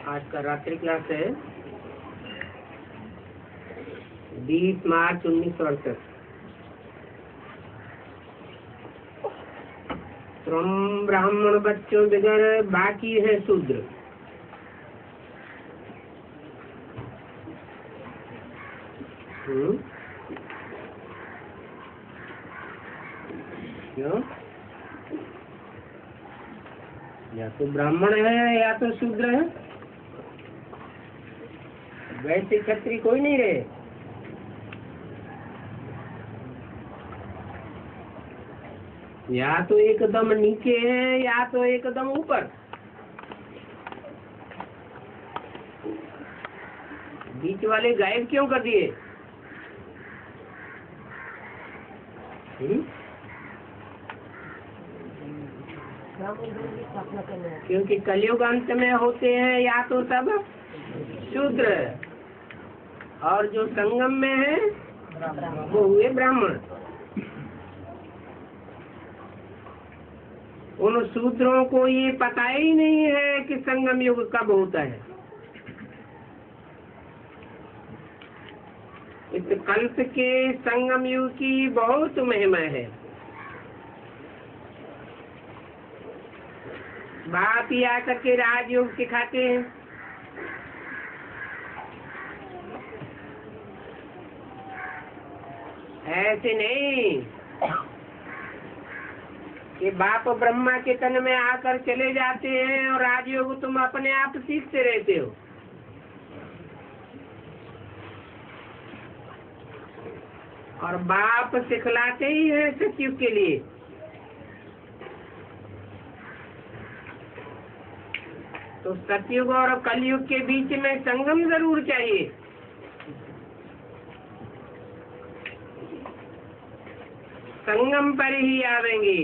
आज का रात्रि क्लास है 20 मार्च 1968। ब्राह्मण बच्चों बगैर बाकी है शूद्र। क्यों? या तो ब्राह्मण है या तो शूद्र है, वैसे क्षत्रिय कोई नहीं रहे। या तो एकदम नीचे है या तो एकदम ऊपर, बीच वाले गायब क्यों कर दिए? क्योंकि कलयुग अंत में होते हैं या तो सब शूद्र, और जो संगम में है वो हुए ब्राह्मण। उन शूद्रों को ये पता ही नहीं है कि संगम युग कब होता है। इस कल्प के संगम युग की बहुत महिमा है। बाप ही आकर के राजयोग सिखाते हैं। ऐसे नहीं कि बाप ब्रह्मा के तन में आकर चले जाते हैं और राजयोग तुम अपने आप सीखते रहते हो। और बाप सिखलाते ही है सतयुग के लिए। तो सतयुग और कलयुग के बीच में संगम जरूर चाहिए। संगम पर ही आवेंगे।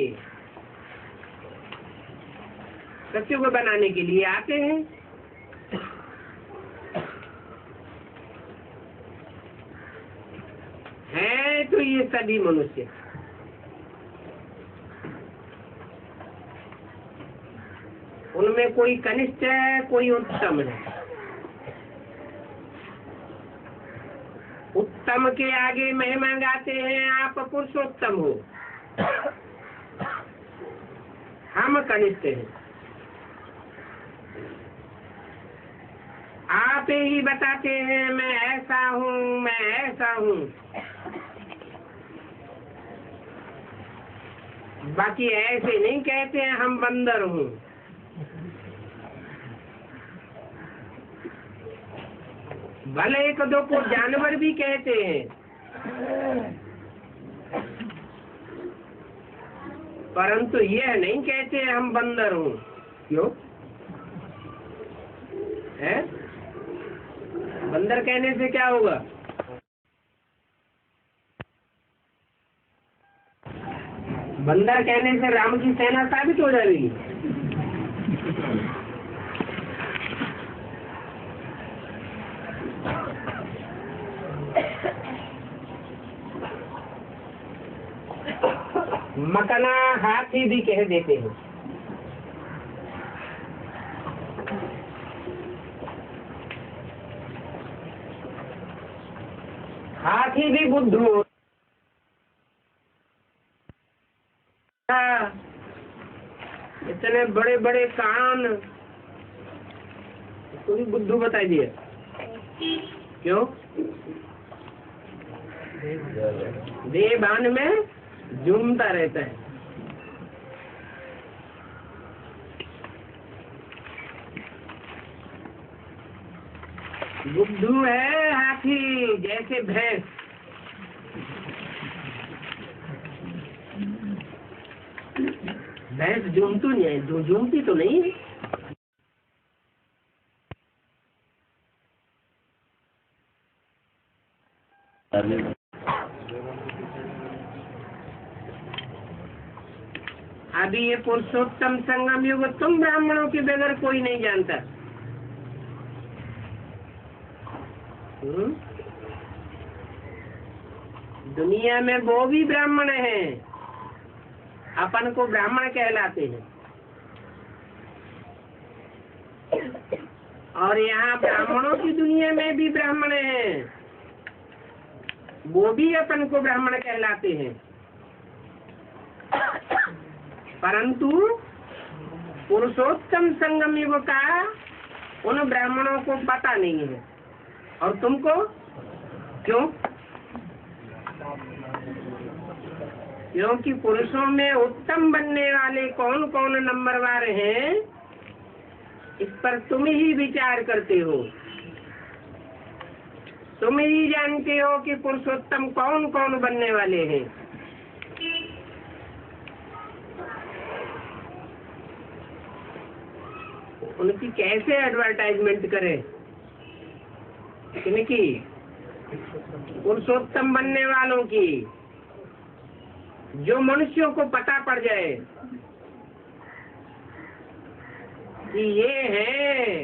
सतयुग बनाने के लिए आते हैं। है तो ये सभी मनुष्य। उनमें कोई कनिष्ठ है, कोई उत्तम है। उत्तम के आगे महिमा गाते हैं, आप पुरुषोत्तम हो, हम कनिष्ठ हैं। आप ही बताते हैं मैं ऐसा हूँ, मैं ऐसा हूँ। बाकी ऐसे नहीं कहते हैं हम बंदर हूँ। भले एक दो को जानवर भी कहते हैं, परंतु यह नहीं कहते हम बंदर हूँ। क्यों है? बंदर कहने से क्या होगा? बंदर कहने से राम की सेना साबित हो जाएगी। मकना हाथी भी कह देते हैं। हाथी भी बुद्धू। इतने बड़े बड़े कान, इसको भी बुद्धू बताई दिया। क्यों? देवान में झूमता रहता है। बुद्धू है हाथी, जैसे भैंस। भैंस झूमती नहीं है, जो झूमती तो नहीं है। अभी ये पुरुषोत्तम संगम युग तुम ब्राह्मणों के बगैर कोई नहीं जानता। दुनिया में वो भी ब्राह्मण हैं, अपन को ब्राह्मण कहलाते हैं। और यहाँ ब्राह्मणों की दुनिया में भी ब्राह्मण हैं, वो भी अपन को ब्राह्मण कहलाते हैं। परंतु पुरुषोत्तम संगम युग का उन ब्राह्मणों को पता नहीं है। और तुमको क्यों? क्योंकि पुरुषों में उत्तम बनने वाले कौन कौन नंबरवार हैं, इस पर तुम ही विचार करते हो। तुम ही जानते हो कि पुरुषोत्तम कौन कौन बनने वाले हैं। उनकी कैसे एडवर्टाइजमेंट करें? किनकी? पुरुषोत्तम बनने वालों की, जो मनुष्यों को पता पड़ जाए कि ये है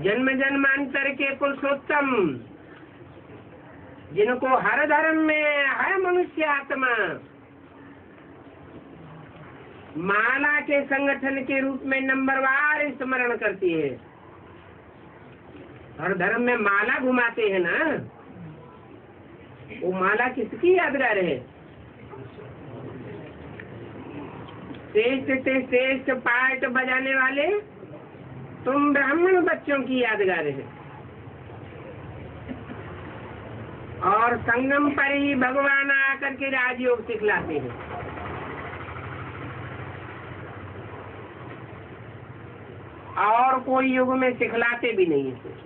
जन्म जन्मांतर के पुरुषोत्तम, जिनको हर धर्म में हर मनुष्य आत्मा माला के संगठन के रूप में नंबरवार स्मरण करती है। हर धर्म में माला घुमाते हैं ना, वो माला किसकी यादगार है? श्रेष्ठ से श्रेष्ठ पाठ बजाने वाले तुम ब्राह्मण बच्चों की यादगार है। और संगम पर ही भगवान आकर के राजयोग सिखलाते हैं। और कोई युग में सिखलाते भी नहीं है।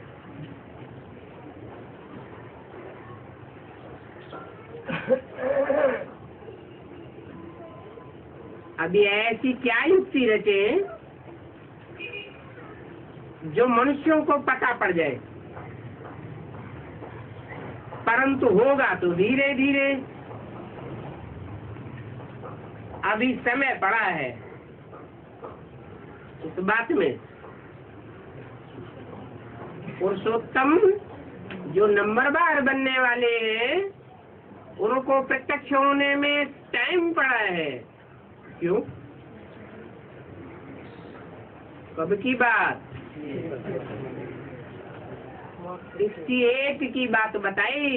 अभी ऐसी क्या युक्ति रचे जो मनुष्यों को पता पड़ जाए, परंतु होगा तो धीरे धीरे। अभी समय पड़ा है इस बात में। पुरुषोत्तम जो नंबरदार बनने वाले हैं उनको प्रत्यक्ष होने में टाइम पड़ा है। क्यों? कब की बात? 68 की बात बताई।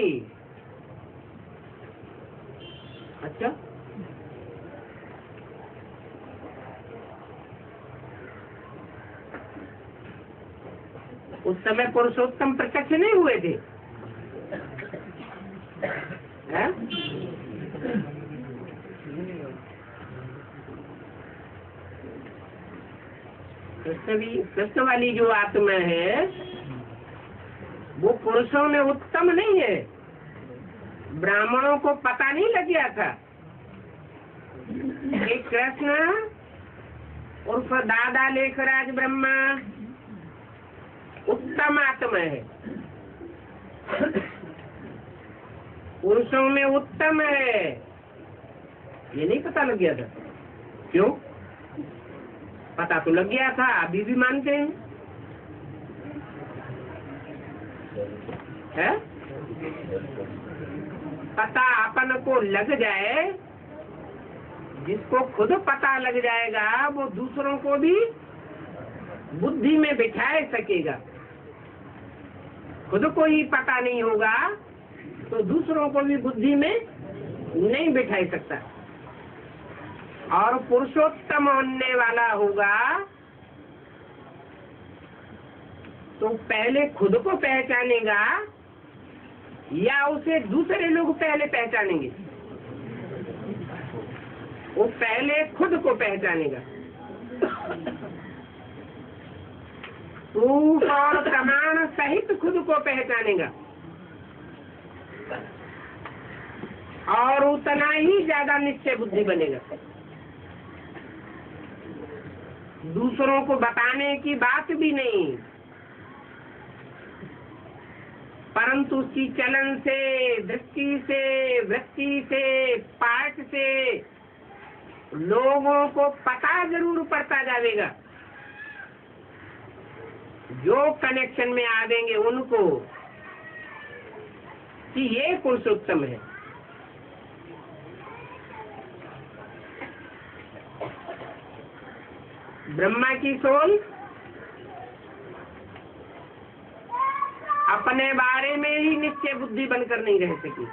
अच्छा, उस समय पुरुषोत्तम प्रत्यक्ष नहीं हुए थे? है? कृष्ण वाली जो आत्मा है वो पुरुषों में उत्तम नहीं है। ब्राह्मणों को पता नहीं लग गया था कि कृष्ण उर्फ दादा लेखराज ब्रह्मा उत्तम आत्मा है, पुरुषों में उत्तम है, ये नहीं पता लग गया था। क्यों? पता तो लग गया था, अभी भी मानते हैं। है? पता अपन को लग जाए, जिसको खुद पता लग जाएगा वो दूसरों को भी बुद्धि में बिठाए सकेगा। खुद को ही पता नहीं होगा तो दूसरों को भी बुद्धि में नहीं बिठा सकता। और पुरुषोत्तम होने वाला होगा तो पहले खुद को पहचानेगा या उसे दूसरे लोग पहले पहचानेंगे? वो पहले खुद को पहचानेगा। प्रूफ और प्रमाण सहित खुद को पहचानेगा और उतना ही ज्यादा निश्चय बुद्धि बनेगा। दूसरों को बताने की बात भी नहीं, परंतु उसकी चलन से, दृष्टि से, वृत्ति से, पाठ से लोगों को पता जरूर पड़ता जाएगा। जो कनेक्शन में आवेंगे उनको कि ये पुरुषोत्तम है। ब्रह्मा की सोल अपने बारे में ही निश्चय बुद्धि बनकर नहीं रह सकी।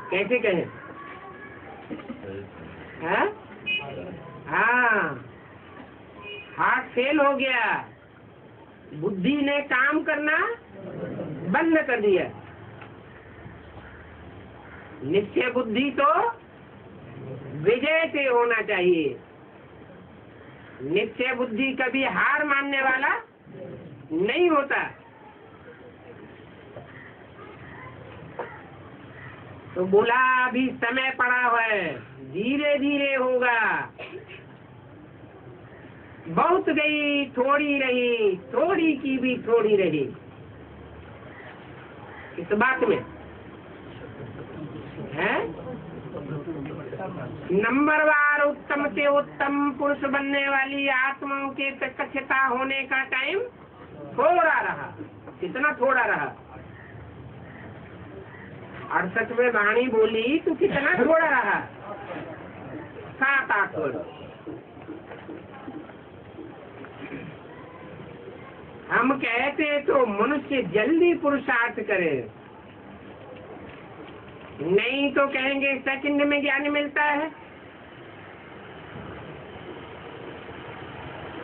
कैसे कहें? हाँ, हार्ट फेल हो गया, बुद्धि ने काम करना बंद कर दिया। निश्चय बुद्धि तो विजय से होना चाहिए। निश्चय बुद्धि कभी हार मानने वाला नहीं होता। तो बोला अभी समय पड़ा हुआ है, धीरे धीरे होगा। बहुत गई थोड़ी रही, थोड़ी की भी थोड़ी रही। इस बात में है नंबरवार उत्तम से उत्तम पुरुष बनने वाली आत्माओं के प्रत्यक्षता होने का टाइम थोड़ा रहा। कितना थोड़ा रहा? 68 में वाणी बोली तो कितना थोड़ा रहा? 7-8 वर्ष। हम कहते तो मनुष्य जल्दी पुरुषार्थ करे, नहीं तो कहेंगे सेकंड में ज्ञान मिलता है।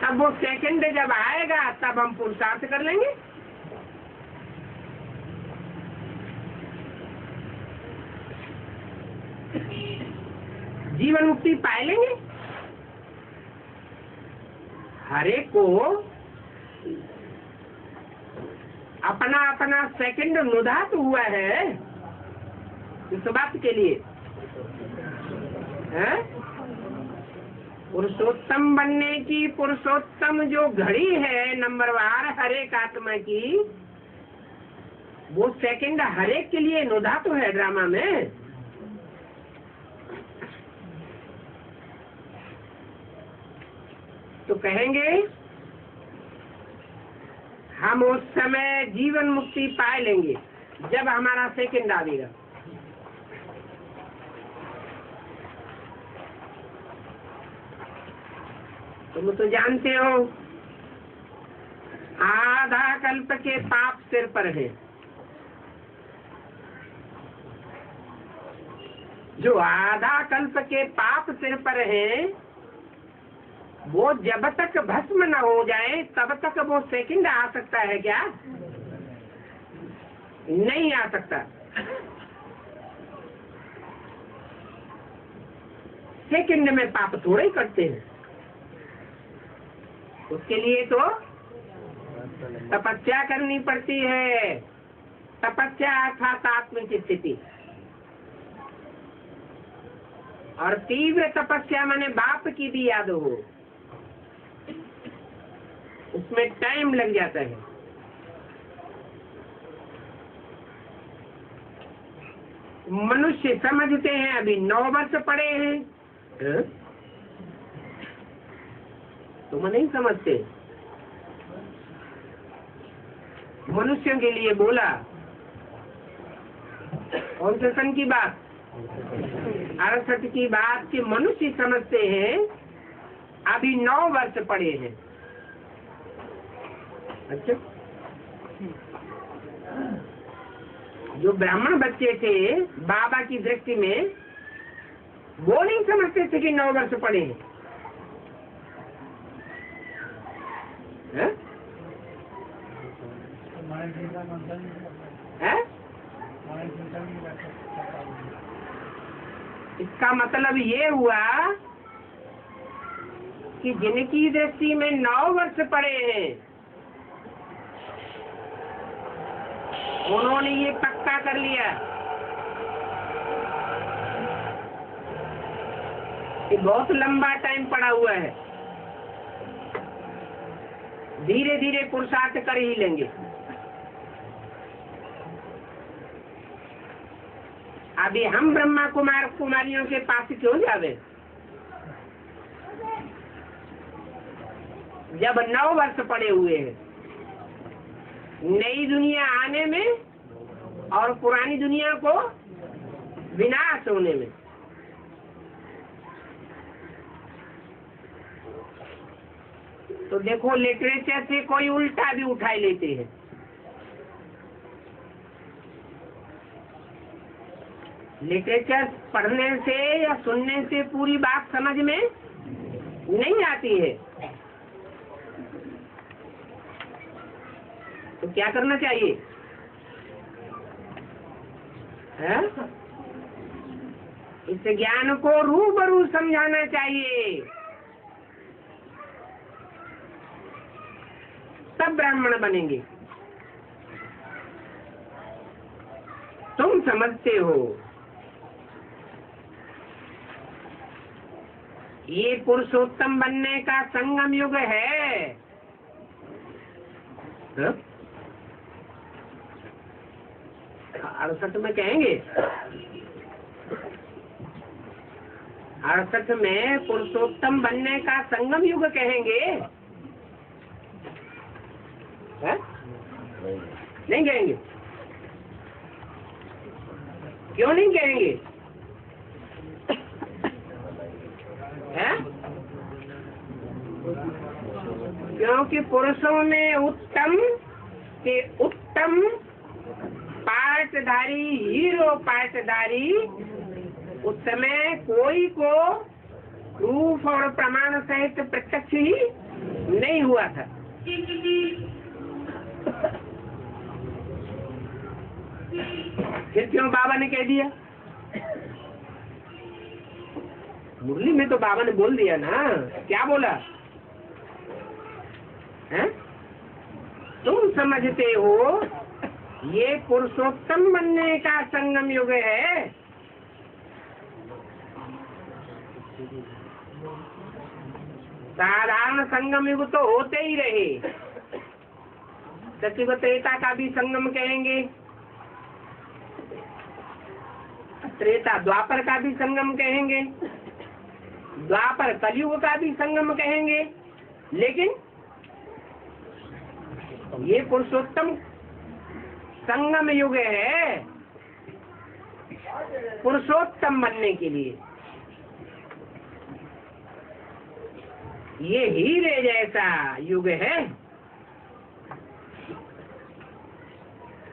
अब वो सेकंड जब आएगा तब हम पुरुषार्थ कर लेंगे। जीवन मुक्ति पाए लेंगे। हरेक को अपना अपना सेकंड नुदात हुआ है इस बात के लिए है? पुरुषोत्तम बनने की पुरुषोत्तम जो घड़ी है नंबरवार हरेक आत्मा की, वो सेकंड हरेक के लिए नुदात है ड्रामा में। तो कहेंगे हम उस समय जीवन मुक्ति पाए लेंगे जब हमारा सेकंड आवेगा। तुम तो जानते हो आधा कल्प के पाप सिर पर है। जो आधा कल्प के पाप सिर पर है वो जब तक भस्म न हो जाए तब तक वो सेकंड आ सकता है क्या? नहीं आ सकता। सेकंड में पाप थोड़े ही करते हैं। उसके लिए तो तपस्या करनी पड़ती है। तपस्या अर्थात आत्म की स्थिति, और तीव्र तपस्या माने बाप की भी याद हो, उसमें टाइम लग जाता है। मनुष्य समझते हैं अभी 9 वर्ष पड़े हैं, तुम नहीं समझते। मनुष्यों के लिए बोला कौन से सन की बात? 68 की बात कि मनुष्य समझते हैं अभी 9 वर्ष पड़े हैं। अच्छा, जो ब्राह्मण बच्चे थे बाबा की दृष्टि में वो नहीं समझते थे कि 9 वर्ष पड़े हैं। है? इसका मतलब ये हुआ कि जिनकी दृष्टि में 9 वर्ष पड़े हैं उन्होंने ये पक्का कर लिया कि बहुत लंबा टाइम पड़ा हुआ है, धीरे धीरे पुरुषार्थ कर ही लेंगे। अभी हम ब्रह्मा कुमार कुमारियों के पास क्यों जावे? जब 9 वर्ष पड़े हुए हैं नई दुनिया आने में और पुरानी दुनिया को विनाश होने में। तो देखो लिटरेचर से कोई उल्टा भी उठाई लेते हैं। लिटरेचर पढ़ने से या सुनने से पूरी बात समझ में नहीं आती है। तो क्या करना चाहिए? है? इस ज्ञान को रूबरू समझाना चाहिए, तब ब्राह्मण बनेंगे। तुम समझते हो ये पुरुषोत्तम बनने का संगम युग है। 68 में कहेंगे, 68 में पुरुषोत्तम बनने का संगम युग कहेंगे। है? नहीं कहेंगे? क्यों नहीं कहेंगे? है? क्योंकि पुरुषों में उत्तम के उत्तम पाठधारी, हीरो पाठधारी उस समय कोई को प्रूफ और प्रमाण सहित प्रत्यक्ष ही नहीं हुआ था। फिर क्यों बाबा ने कह दिया? मुरली में तो बाबा ने बोल दिया ना। क्या बोला है? तुम समझते हो ये पुरुषोत्तम बनने का संगम युग है। साधारण संगम युग तो होते ही रहे। सचिव त्रेता का भी संगम कहेंगे, त्रेता द्वापर का भी संगम कहेंगे, द्वापर कलयुग का भी संगम कहेंगे, लेकिन ये पुरुषोत्तम संगम युग है पुरुषोत्तम बनने के लिए। ये हीरे जैसा युग है।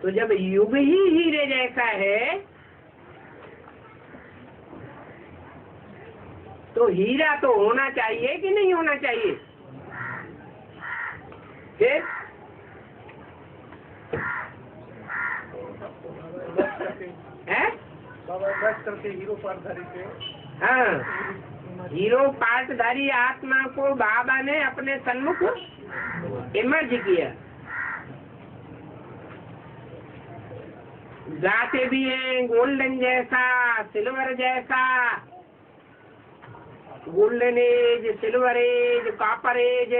तो जब युग ही हीरे जैसा है तो हीरा तो होना चाहिए कि नहीं होना चाहिए? फिर करके हीरो पाठधारी के, हाँ, हीरो पाठधारी आत्मा को बाबा ने अपने सन्मुख इमर्ज किया। गाते भी हैं गोल्डन जैसा, सिल्वर जैसा, golden age, silver age, copper age,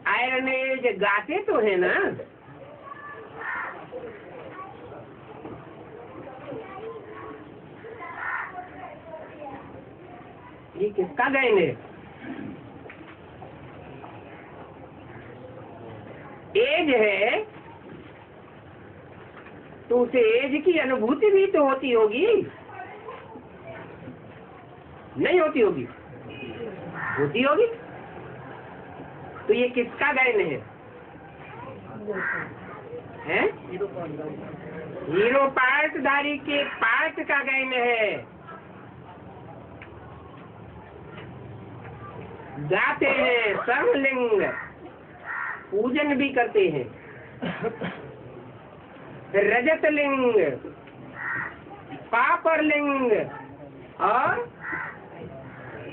iron age, गाते तो है ना। ये किसका गायन है? एज है तो उसे एज की अनुभूति भी तो होती होगी, नहीं होती होगी? होती होगी। तो ये किसका गायन है? हैं? हीरो पाठधारी के पाठ का गायन है। गाते हैं, सर्वलिंग पूजन भी करते हैं, रजत लिंग, पापर लिंग और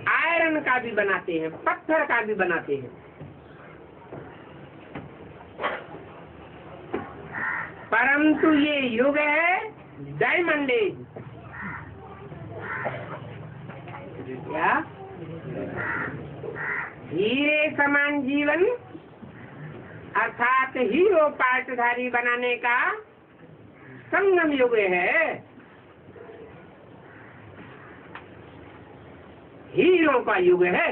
आयरन का भी बनाते हैं, पत्थर का भी बनाते हैं। परंतु ये युग है डायमंड एज। क्या? हीरे समान जीवन अर्थात हीरो पाठधारी बनाने का संगम युग है। हीरो का युग है।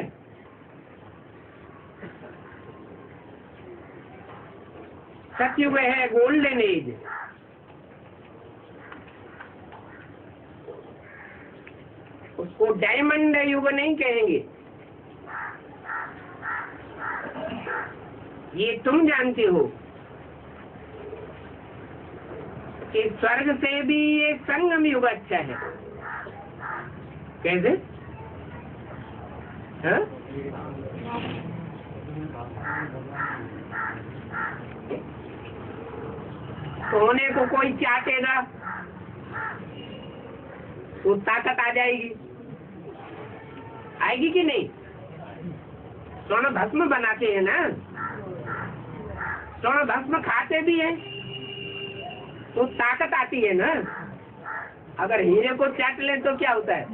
सतयुग है गोल्डन एज। उसको डायमंड युग नहीं कहेंगे। ये तुम जानते हो कि स्वर्ग से भी ये संगम युग अच्छा है। कैसे? हाँ? सोने को कोई चाटेगा तो ताकत आ जाएगी, आएगी कि नहीं? सोना भस्म बनाते हैं ना, सोना भस्म खाते भी हैं तो ताकत आती है ना। अगर हीरे को चाट ले तो क्या होता है?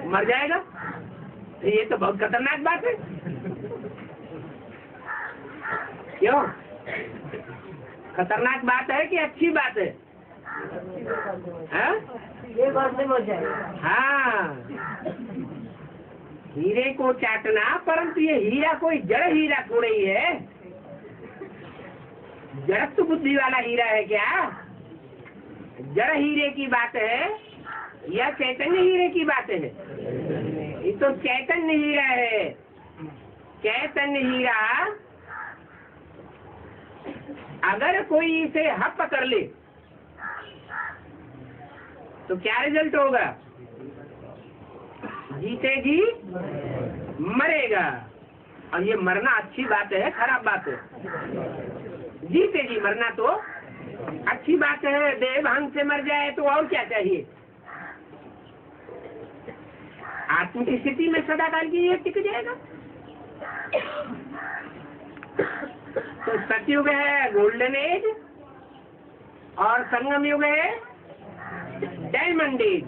मर जाएगा। तो ये तो बहुत खतरनाक बात है। क्यों खतरनाक बात है कि अच्छी बात है? ये बात नहीं मर जाएगा। हाँ, हीरे को चाटना, परंतु ये हीरा कोई जड़ हीरा थोड़ा ही है। जड़त्व बुद्धि वाला हीरा है क्या? जड़ हीरे की बात है या चैतन्य हीरे की बात है? ये तो चैतन्य हीरा है। चैतन्य हीरा अगर कोई इसे हप कर ले तो क्या रिजल्ट होगा? जीते जी मरेगा। और ये मरना अच्छी बात है, खराब बात है? जीते जी मरना तो अच्छी बात है। देह भांग से मर जाए तो और क्या चाहिए? आत्म की स्थिति में सदाकाल के लिए टिक जाएगा। तो सतयुग है गोल्डन एज और संगम युग है डायमंड एज।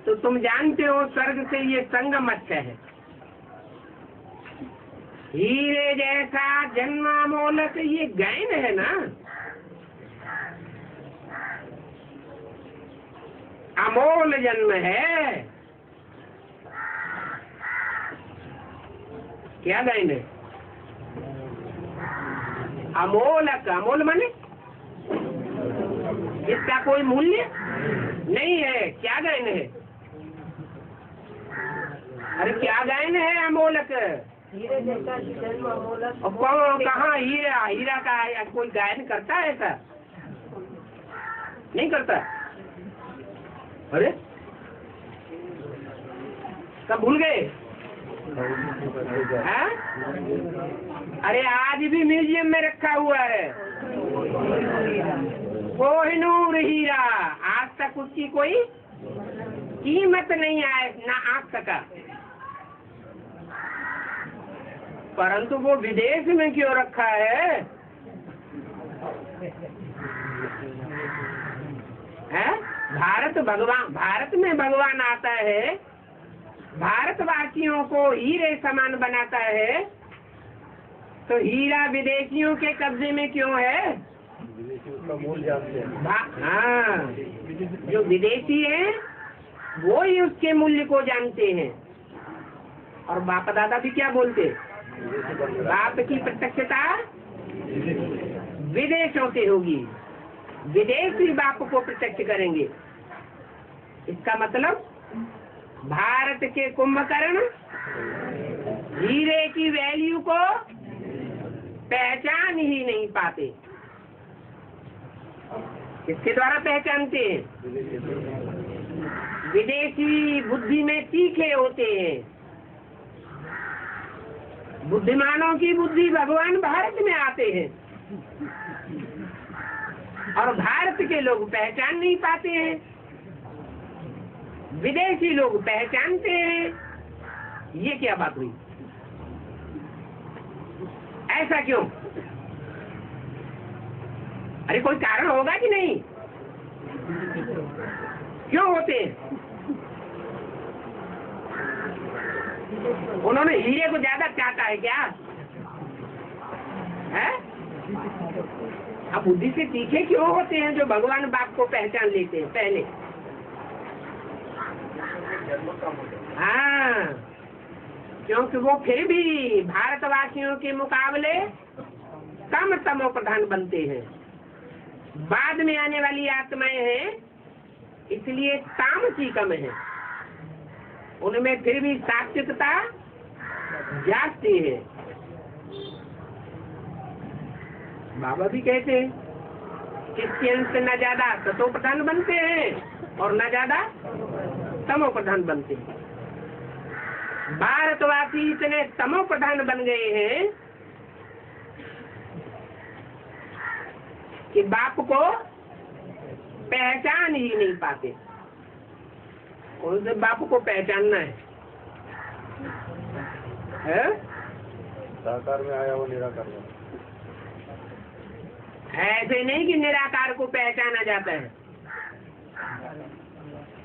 तो तुम जानते हो स्वर्ग से ये संगम अच्छा है। हीरे जैसा जन्मामोलक ये गैन है ना, अमोल जन्म है। क्या गैन है? अमोलक। अमोल माने इसका कोई मूल्य नहीं है। क्या गैन है? अरे क्या गैन है अमोलक? हीरे जैसा जन्म अमोलक। कहाँ हीरा? हीरा का कोई गायन करता है ऐसा? नहीं करता। अरे कब भूल गए? हाँ? अरे आज भी म्यूजियम में रखा हुआ है कोहिनूर हीरा। आज तक उसकी कोई कीमत नहीं आए ना आंख तका। परंतु वो विदेश में क्यों रखा है? हैं? भारत में भगवान आता है, भारतवासियों को हीरे समान बनाता है, तो हीरा विदेशियों के कब्जे में क्यों है? उसका मूल्य जानते हैं। हाँ, जो विदेशी हैं वो ही उसके मूल्य को जानते हैं। और बाप दादा भी क्या बोलते? बाप की प्रत्यक्षता विदेशों से होगी, विदेशी बाप को प्रत्यक्ष करेंगे। इसका मतलब भारत के कुंभकर्ण हीरे की वैल्यू को पहचान ही नहीं पाते। किसके द्वारा पहचानते हैं? विदेशी बुद्धि में तीखे होते हैं। बुद्धिमानों की बुद्धि भगवान भारत में आते हैं और भारत के लोग पहचान नहीं पाते हैं, विदेशी लोग पहचानते हैं। ये क्या बात हुई? ऐसा क्यों? अरे कोई कारण होगा कि नहीं? क्यों होते हैं? उन्होंने हीरे को ज्यादा चाहता है क्या है? अब बुद्धि से तीखे क्यों होते हैं जो भगवान बाप को पहचान लेते हैं पहले? हाँ, क्योंकि वो फिर भी भारतवासियों के मुकाबले कम तमो प्रधान बनते हैं। बाद में आने वाली आत्माएं हैं इसलिए तामसी कम है, उनमें फिर भी सात्विकता जागती है। बाबा भी कहते हैं क्रिश्चियन से न ज्यादा सतो प्रधान बनते हैं और न ज्यादा तमो प्रधान बनते हैं। भारतवासी इतने तमो प्रधान बन गए हैं कि बाप को पहचान ही नहीं पाते। उनसे बाप को पहचानना है? साकार में आया वो निराकार में। ऐसे नहीं कि निराकार को पहचाना जाता है।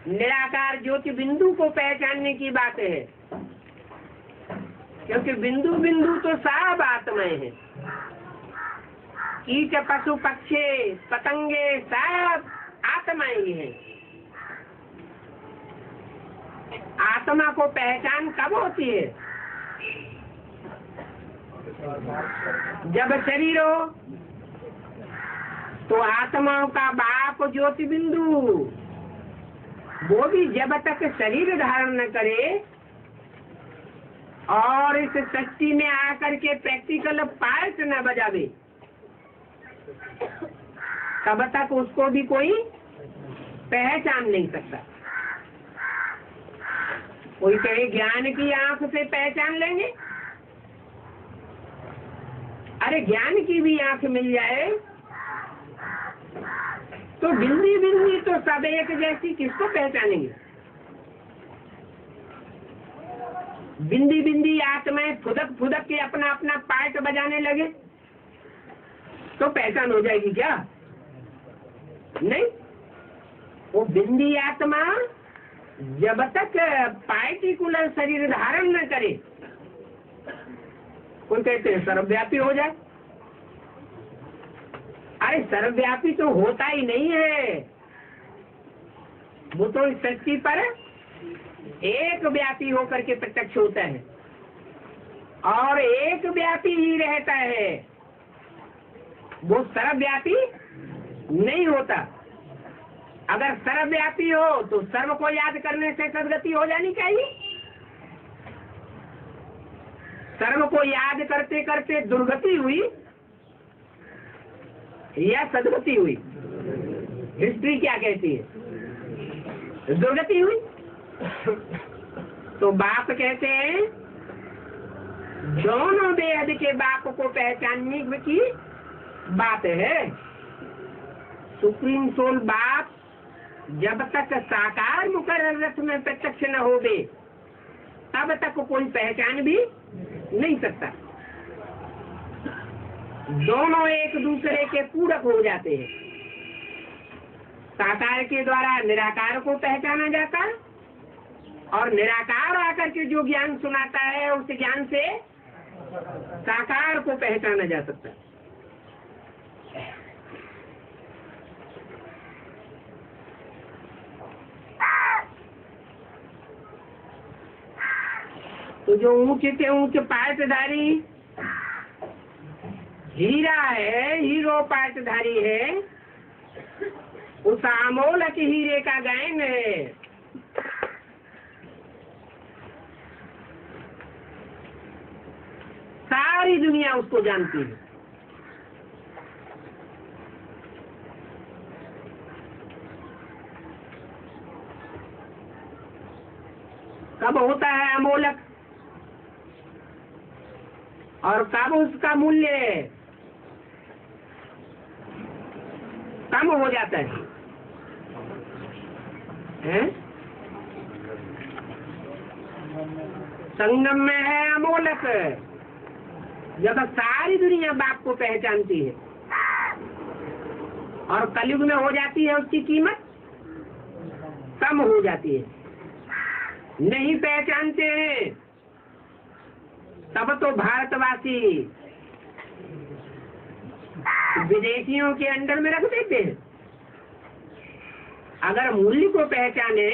निराकार ज्योति बिंदु को पहचानने की बात है, क्योंकि बिंदु बिंदु तो सब आत्माएं हैं। कीट पशु पक्षी पतंगे सब आत्माएं ही हैं। आत्मा को पहचान कब होती है? जब शरीर हो तो आत्माओं का बाप ज्योति बिंदु वो भी जब तक शरीर धारण न करे और इस सृष्टि में आकर के प्रैक्टिकल पार्ट न बजावे तब तक उसको भी कोई पहचान नहीं सकता। कोई कहे ज्ञान की आंख से पहचान लेंगे, अरे ज्ञान की भी आंख मिल जाए तो बिंदी बिंदी तो सब एक जैसी, किसको पहचानेंगे? बिंदी बिंदी आत्माएं फुदक फुदक के अपना अपना पार्ट बजाने लगे तो पहचान हो जाएगी क्या? नहीं। वो बिंदी आत्मा जब तक पार्टिकुलर शरीर धारण न करे, कोई कहते हैं सर्वव्यापी हो जाए, अरे सर्वव्यापी तो होता ही नहीं है, वो तो इस सृष्टि पर एक व्यापी होकर के प्रत्यक्ष होता है और एक व्यापी ही रहता है, वो सर्वव्यापी नहीं होता। अगर सर्वव्यापी हो तो सर्व को याद करने से सदगति हो जानी चाहिए। सर्व को याद करते करते दुर्गति हुई या सदगति हुई? हिस्ट्री क्या कहती है? दुर्गति हुई। तो बाप कहते हैं दोनों बेहद के बाप को पहचानने की बात है। सुप्रीम सोल बाप जब तक साकार मुकर्रर रथ में प्रत्यक्ष न हो दे तब तक कोई पहचान भी नहीं सकता। दोनों एक दूसरे के पूरक हो जाते हैं। साकार के द्वारा निराकार को पहचाना जाता है और निराकार आकर के जो ज्ञान सुनाता है उस ज्ञान से साकार को पहचाना जा सकता है। तो जो ऊंचे से ऊंच पाटधारी हीरा है, हीरो पाटधारी है, उस अमोलक हीरे का गायन है। सारी दुनिया उसको जानती है। कब होता है अमोलक और कब उसका मूल्य कम हो जाता है? संगम में है अमोलक, जब सारी दुनिया बाप को पहचानती है और कलयुग में हो जाती है उसकी कीमत कम हो जाती है। नहीं पहचानते हैं तब तो भारतवासी विदेशियों के अंडर में रख देते हैं। अगर मूल्य को पहचाने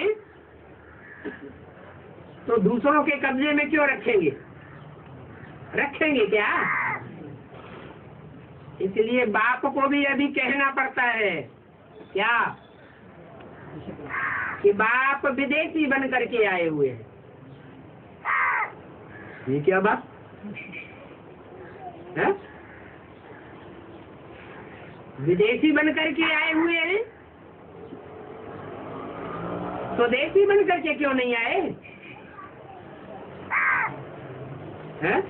तो दूसरों के कब्जे में क्यों रखेंगे? रखेंगे क्या? इसलिए बाप को भी अभी कहना पड़ता है क्या कि बाप विदेशी बन करके आए हुए हैं। ये क्या बात है? विदेशी बन करके आए हुए हैं, स्वदेशी बन करके क्यों नहीं आए हैं?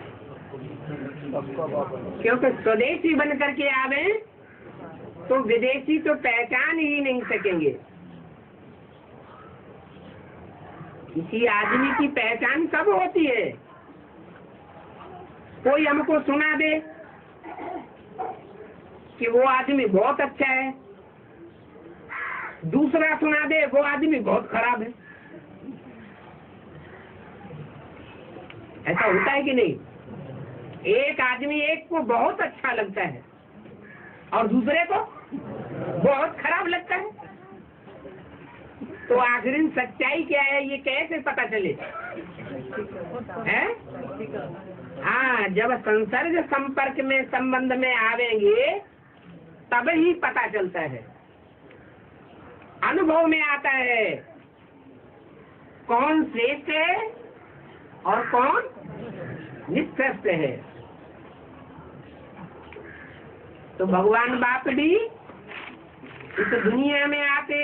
क्योंकि स्वदेशी बन करके आवे तो विदेशी तो पहचान ही नहीं सकेंगे। किसी आदमी की पहचान कब होती है? कोई हमको सुना दे कि वो आदमी बहुत अच्छा है, दूसरा सुना दे वो आदमी बहुत खराब है। ऐसा होता है कि नहीं? एक आदमी एक को बहुत अच्छा लगता है और दूसरे को बहुत खराब लगता है। तो आखिर सच्चाई क्या है ये कैसे पता चले? हैं? हाँ, जब संसर्ग संपर्क में संबंध में आवेंगे तब ही पता चलता है, अनुभव में आता है कौन श्रेष्ठ है और कौन निश्रेष्ठ है। तो भगवान बाप भी इस दुनिया में आते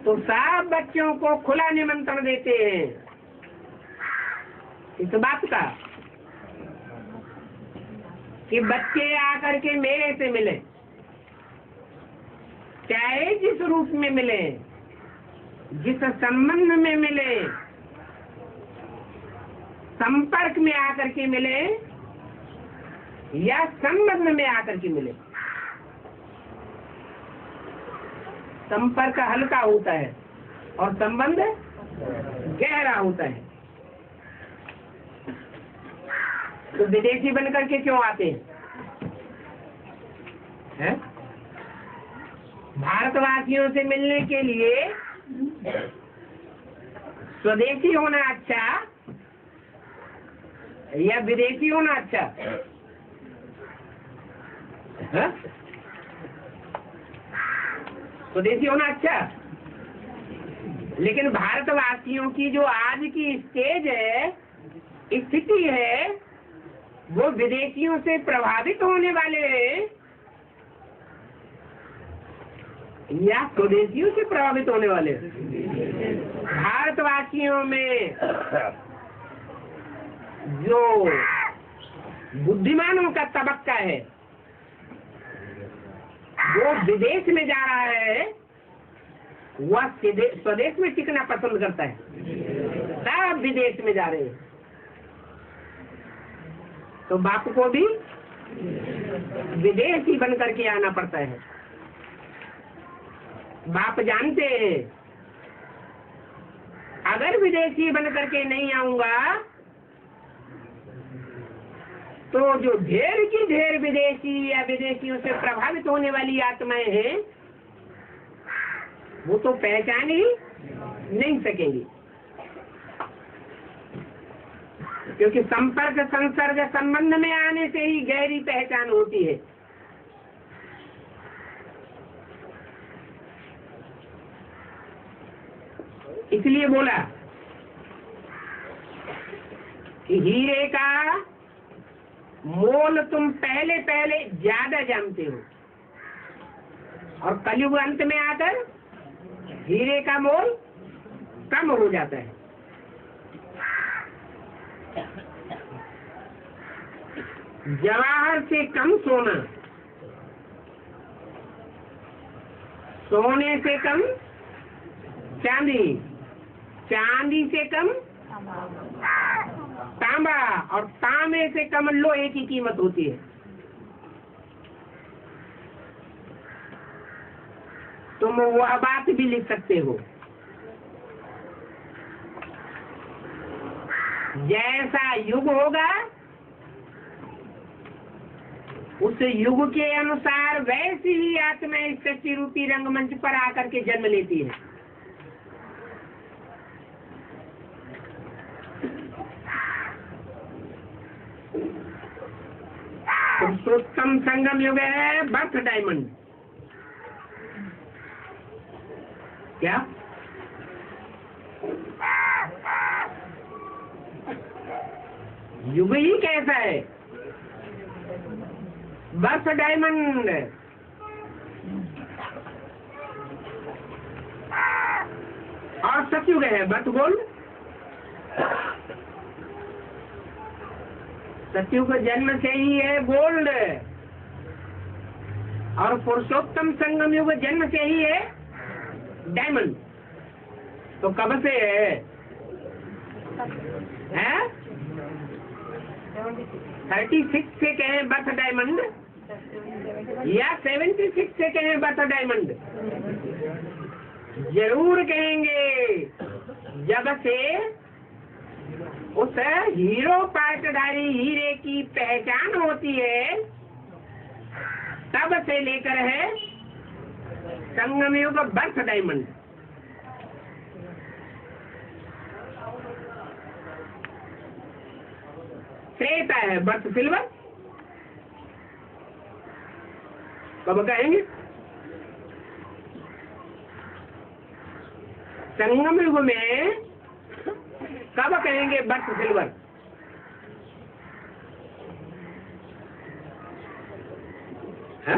तो सब बच्चों को खुला निमंत्रण देते हैं इस बात का कि बच्चे आकर के मेरे से मिले, चाहे जिस रूप में मिले, जिस संबंध में मिले, संपर्क में आकर के मिले या संबंध में आकर के मिले। संपर्क हल्का होता है और संबंध गहरा होता है। तो विदेशी बनकर के क्यों आते हैं? भारतवासियों से मिलने के लिए स्वदेशी होना अच्छा या विदेशी होना अच्छा है? स्वदेशी होना अच्छा। लेकिन भारतवासियों की जो आज की स्टेज है, स्थिति है, वो विदेशियों से प्रभावित होने वाले हैं या स्वदेशियों से प्रभावित होने वाले हैं। भारतवासियों में जो बुद्धिमानों का तबक्का है वो विदेश में जा रहा है, वह स्वदेश में टिकना पसंद करता है। सब विदेश में जा रहे हैं, तो बाप को भी विदेशी बन करके आना पड़ता है। बाप जानते हैं अगर विदेशी बन करके नहीं आऊंगा तो जो ढेर की ढेर विदेशी या विदेशियों से प्रभावित होने वाली आत्माएं हैं वो तो पहचान ही नहीं सकेंगी, क्योंकि संपर्क संसर्ग संबंध में आने से ही गहरी पहचान होती है। इसलिए बोला कि हीरे का मोल तुम पहले पहले ज्यादा जानते हो और कलयुग अंत में आकर हीरे का मोल कम हो जाता है। जवाहर से कम सोना, सोने से कम चांदी, चांदी से कम तांबा और तांबे से कम लोहे की कीमत होती है। तुम वह बात भी लिख सकते हो, जैसा युग होगा उस युग के अनुसार वैसी ही आत्मा इस सृष्टि रूपी रंगमंच पर आकर के जन्म लेती है। पुरुषोत्तम संगम युग है बर्थ डायमंड। क्या युग ही कैसा है? Birth diamond. और सतयुग है बर्थ गोल्ड। सतयुग जन्म से ही है गोल्ड और पुरुषोत्तम संगम युग जन्म से ही है डायमंड। तो कब से है? 36 से कहें बर्थ डायमंड या 76 से कहें बर्थ डायमंड, जरूर कहेंगे जब से उस हीरो पाटधारी हीरे की पहचान होती है तब से लेकर है संगम युग बर्थ डायमंड। त्रेता है बर्थ सिल्वर। कब कहेंगे? संगम युग में कब कहेंगे बर्थ सिल्वर? है?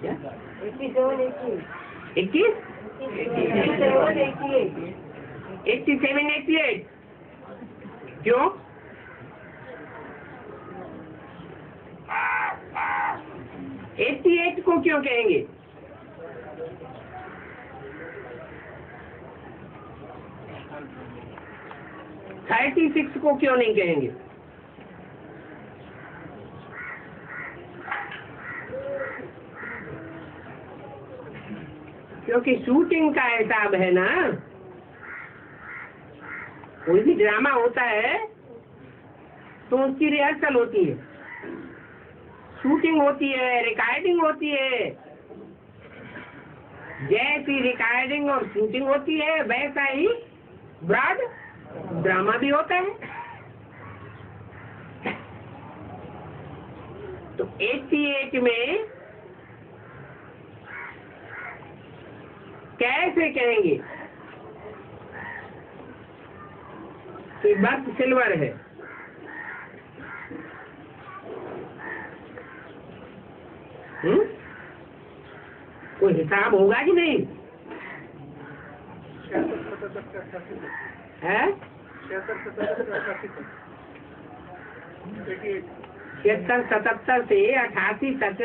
क्या 87, 87, क्यों? एट्टी एट को क्यों कहेंगे? थर्टी सिक्स को क्यों नहीं कहेंगे? क्योंकि शूटिंग का हिसाब है ना। कोई भी ड्रामा होता है तो उसकी रिहर्सल होती है, शूटिंग होती है, रिकॉर्डिंग होती है। जैसी रिकॉर्डिंग और शूटिंग होती है वैसा ही ब्रॉड ड्रामा भी होता है। तो 88 में कैसे कहेंगे कि बर्थ सिल्वर है? कोई हिसाब होगा कि नहीं है? 76, 77 से 88 तक।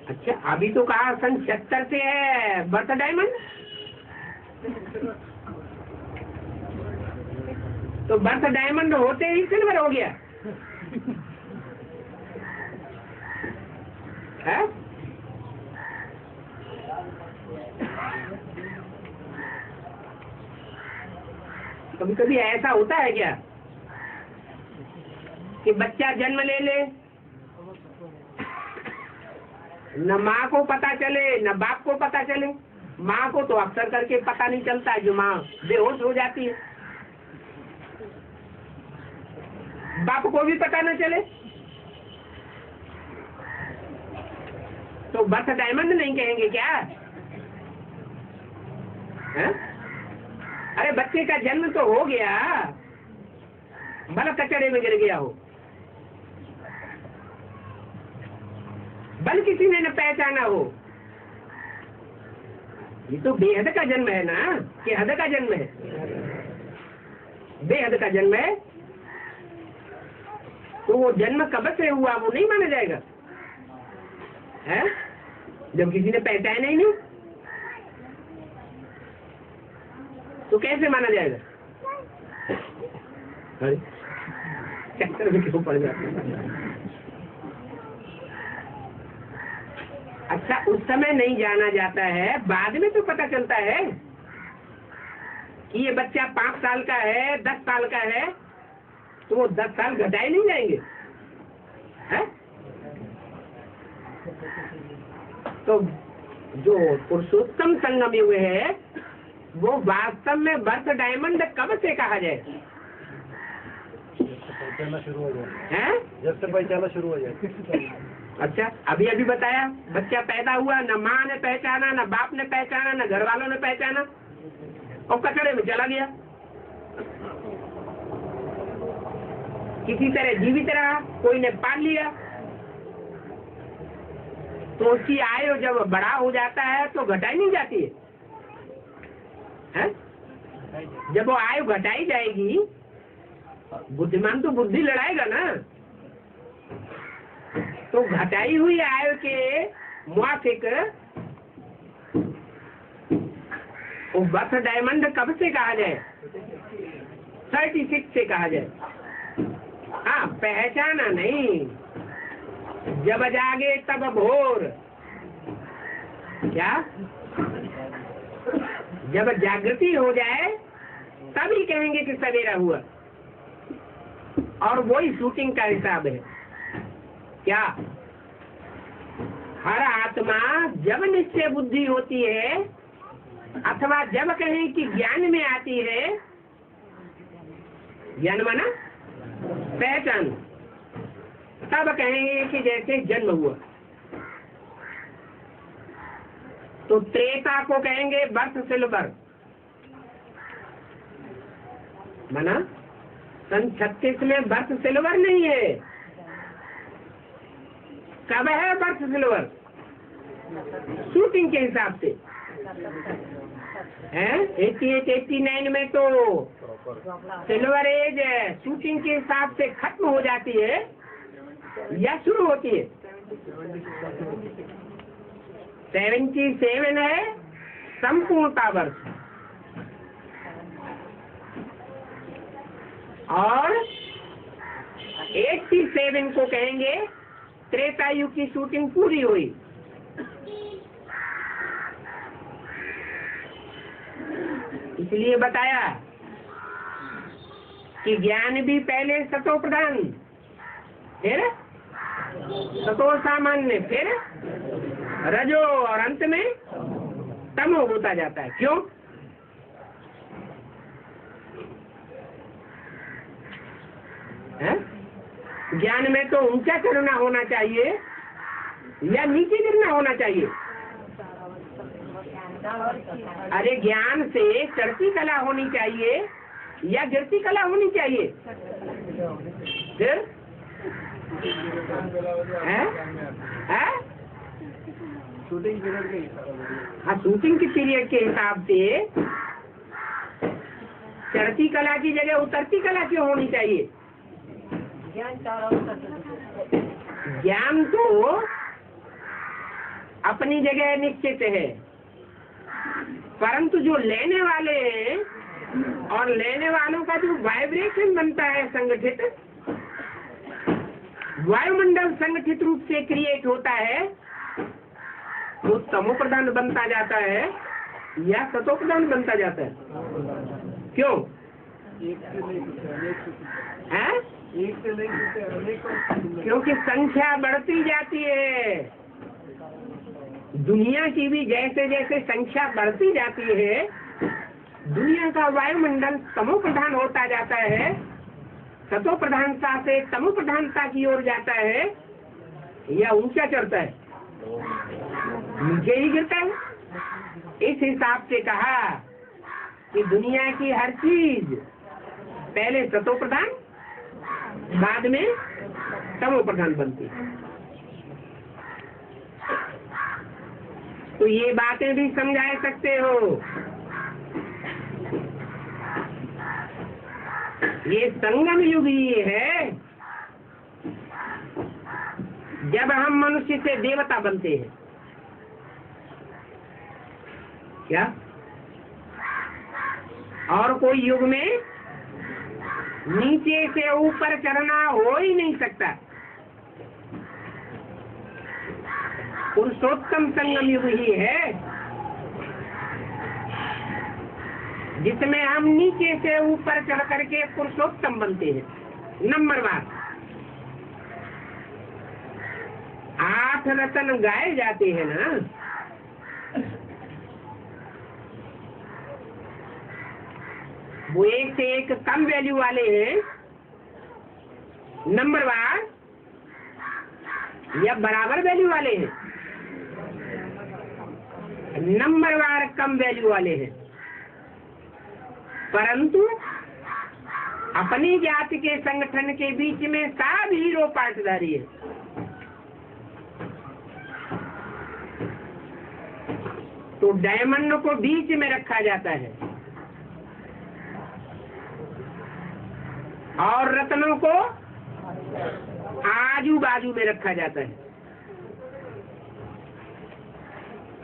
अच्छा, अभी तो कहा सन 76 से है बर्थ डायमंड। तो बर्थ डायमंड होते ही सिल्वर हो गया है? कभी कभी ऐसा होता है क्या कि बच्चा जन्म ले ले, न माँ को पता चले न बाप को पता चले। माँ को तो अक्सर करके पता नहीं चलता, जो माँ बेहोश हो जाती है। बाप को भी पता न चले तो बर्थ डायमंड नहीं कहेंगे क्या है? अरे बच्चे का जन्म तो हो गया, भला कचड़े में गिर गया हो, बल किसी ने न पहचाना हो। ये तो बेहद का जन्म है ना, कि हद का जन्म है? बेहद का जन्म है। तो वो जन्म कब से हुआ वो नहीं माना जाएगा है? जब किसी ने पहचाना ही नहीं तो कैसे माना जाएगा? अरे चक्कर में क्यों पड़ जाते? अच्छा, उस समय नहीं जाना जाता है, बाद में तो पता चलता है कि ये बच्चा 5 साल का है, 10 साल का है, तो वो 10 साल घटाए नहीं जाएंगे है? तो जो पुरुषोत्तम संगम युग है वो वास्तव में बर्थ डायमंड कब से कहा जाए? पहचाना शुरू हो जाए हैं? जब से पहचाना शुरू हो जाए। अच्छा, अभी अभी बताया, बच्चा पैदा हुआ, न माँ ने पहचाना, न बाप ने पहचाना, न घर वालों ने पहचाना, और कचड़े में चला गया। किसी तरह जीवित रहा, कोई ने पाल लिया। तो उसकी आयु जब बड़ा हो जाता है तो घटाई नहीं जाती है? जब वो आयु घटाई जाएगी, बुद्धिमान तो बुद्धि लड़ाएगा ना। तो घटाई हुई आयु के मुआफिक वो बर्थ डायमंड कब से कहा जाए? 36 से कहा जाए। हाँ, पहचाना नहीं, जब जागे तब भोर। क्या? जब जागृति हो जाए तभी कहेंगे कि सवेरा हुआ। और वही शूटिंग का हिसाब है। क्या? हर आत्मा जब निश्चय बुद्धि होती है अथवा जब कहें कि ज्ञान में आती है, ज्ञान माना पहचान, तब कहेंगे कि जैसे जन्म हुआ। तो त्रेता को कहेंगे बर्थ सिल्वर, माना सन 36 में बर्थ सिल्वर नहीं है, कब है बर्थ सिल्वर? शूटिंग के हिसाब से है। 88 89 में तो सिल्वर एज शूटिंग के हिसाब से खत्म हो जाती है या शुरू होती है? 77 है संपूर्णता वर्ष और 87 को कहेंगे त्रेतायुग की शूटिंग पूरी हुई। इसलिए बताया कि ज्ञान भी पहले सतो प्रधान, फिर सतो सामान्य, फिर रजो और अंत में तमो होता जाता है। क्यों? है? ज्ञान में तो ऊंचा चढ़ना होना चाहिए या नीचे गिरना होना चाहिए? अरे ज्ञान से चढ़ती कला होनी चाहिए या गिरती कला होनी चाहिए? फिर है? शूटिंग पीरियड के हिसाब हाँ, शूटिंग के पीरियड के हिसाब से चढ़ती कला की जगह उतरती कला क्यों होनी चाहिए? ज्ञान तो अपनी जगह निश्चित है, परंतु जो लेने वाले हैं और लेने वालों का जो वाइब्रेशन बनता है संगठित, वायुमंडल संगठित रूप से क्रिएट होता है, वो तमो प्रधान बनता जाता है या सतो प्रधान बनता जाता है? क्यों? है? क्योंकि संख्या बढ़ती जाती है। दुनिया की भी जैसे जैसे संख्या बढ़ती जाती है, दुनिया का वायुमंडल तमो प्रधान होता जाता है, सतो प्रधानता से तमो प्रधानता की ओर जाता है या ऊंचा चढ़ता है? नीचे ही गिरता है। इस हिसाब से कहा कि दुनिया की हर चीज पहले सतो प्रधान बाद में तमो प्रधान बनती है। तो ये बातें भी समझा सकते हो। ये संगम युग ही है जब हम मनुष्य से देवता बनते हैं। क्या? और कोई युग में नीचे से ऊपर चढ़ना हो ही नहीं सकता। पुरुषोत्तम संगम युग ही है जिसमें हम नीचे से ऊपर चढ़ करके पुरुषोत्तम बनते हैं। नंबर 8 रतन गाए जाते हैं ना, वो एक से एक कम वैल्यू वाले हैं, नंबरवार या बराबर वैल्यू वाले हैं? नंबरवार कम वैल्यू वाले हैं, परंतु अपनी जाति के संगठन के बीच में सब हीरो पार्टधारी है। तो डायमंड को बीच में रखा जाता है और रत्नों को आजू बाजू में रखा जाता है।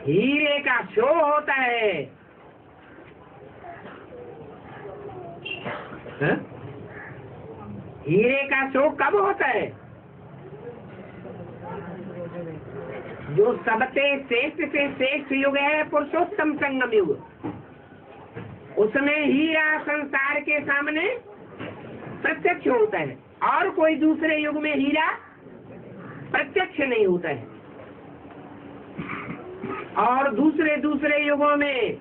हीरे का शो होता है, हा? हीरे का शो कब होता है? जो सबसे श्रेष्ठ से श्रेष्ठ युग है पुरुषोत्तम संगम युग, उसमें हीरा संसार के सामने प्रत्यक्ष होता है और कोई दूसरे युग में हीरा प्रत्यक्ष नहीं होता है। और दूसरे युगों में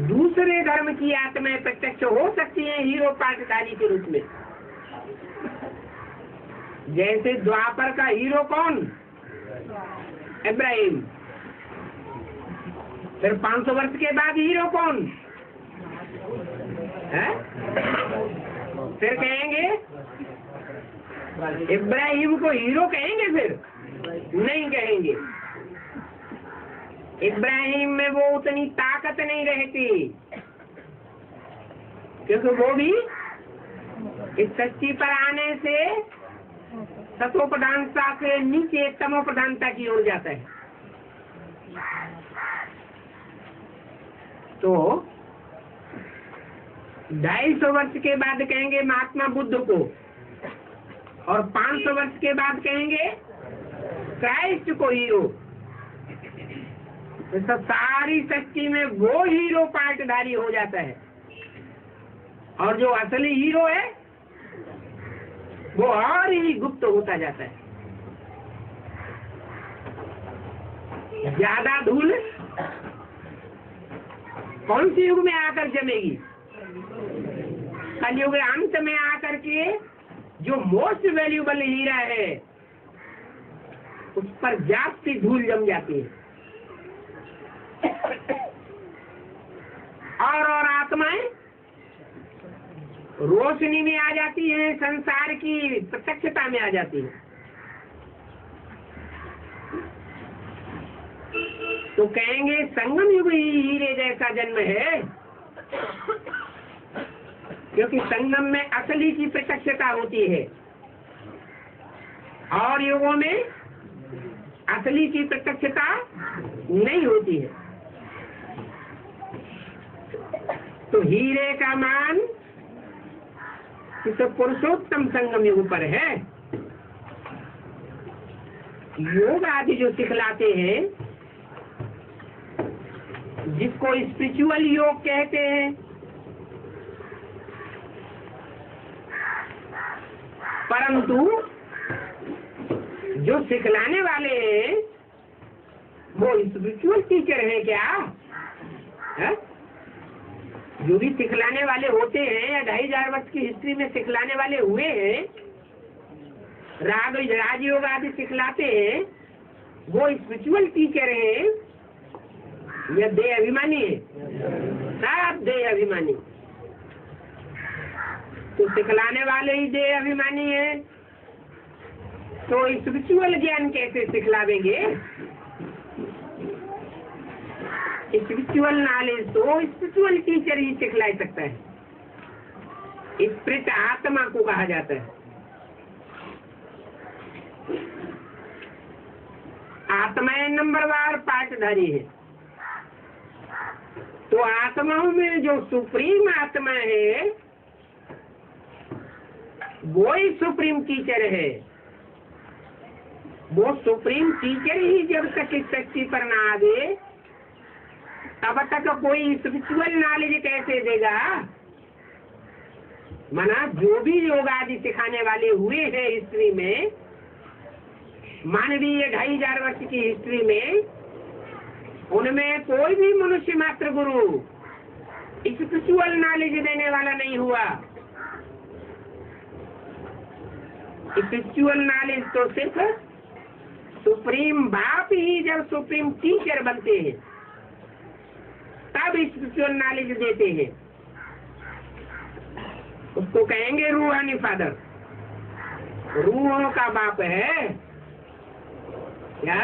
दूसरे धर्म की आत्माएं प्रत्यक्ष हो सकती हैं हीरो पाठधारी के रूप में। जैसे द्वापर का हीरो कौन? इब्राहिम। फिर 500 वर्ष के बाद हीरो कौन है? फिर कहेंगे इब्राहिम को हीरो कहेंगे? फिर नहीं कहेंगे। इब्राहिम में वो उतनी ताकत नहीं रहती, क्योंकि वो भी इस सच्ची पर आने से सतो प्रधानता से नीचे तमो प्रधानता की ओर जाता है। तो 250 वर्ष के बाद कहेंगे महात्मा बुद्ध को, और 500 वर्ष के बाद कहेंगे क्राइस्ट को हीरो। तो सारी सृष्टि में वो हीरो पार्टधारी हो जाता है, और जो असली हीरो है वो और ही गुप्त होता जाता है। ज्यादा धूल कौन सी युग में आकर जमेगी? कलयुग अंत में आकर के जो मोस्ट वैल्यूबल हीरा है उस पर जास्ती धूल जम जाती है। और आत्माएं रोशनी में आ जाती है, संसार की प्रत्यक्षता में आ जाती है। तो कहेंगे संगम युग ही हीरे जैसा जन्म है, क्योंकि संगम में असली की प्रत्यक्षता होती है, और युगों में असली की प्रत्यक्षता नहीं होती है। तो हीरे का मान इस पुरुषोत्तम संगम युग पर है। योग आदि जो सिखलाते हैं, जिसको स्पिरिचुअल योग कहते हैं, परंतु जो सिखलाने वाले हैं वो स्पिरिचुअल टीचर हैं क्या? है? जो भी सिखलाने वाले होते हैं या 2500 वर्ष की हिस्ट्री में सिखलाने वाले हुए हैं, राजयोग आदि सिखलाते हैं, वो स्पिरिचुअल टीचर हैं या देह अभिमानी है? सब देह अभिमानी। तो सिखलाने वाले ही देह अभिमानी है, तो स्पिरिचुअल ज्ञान कैसे सिखलावेंगे? स्पिरिचुअल नॉलेज तो स्पिरिचुअल टीचर ही सिखला सकता है। स्पिरिट आत्मा को कहा जाता है। आत्माएं नंबरवार पार्टधारी है। तो आत्माओं में जो सुप्रीम आत्मा है वो ही सुप्रीम टीचर है। वो सुप्रीम टीचर ही जब तक इस शक्ति पर ना आ गए तब तक कोई स्पिरिचुअल नॉलेज कैसे देगा? माना जो भी योग आदि सिखाने वाले हुए हैं हिस्ट्री में, मानवीय 2500 वर्ष की हिस्ट्री में, उनमें कोई भी मनुष्य मात्र गुरु स्पिरिचुअल नॉलेज देने वाला नहीं हुआ। स्पिरिचुअल नॉलेज तो सिर्फ सुप्रीम बाप ही जब सुप्रीम टीचर बनते हैं तब स्पिरिचुअल नॉलेज देते हैं। उसको कहेंगे रूहानी फादर, रूहों का बाप है क्या?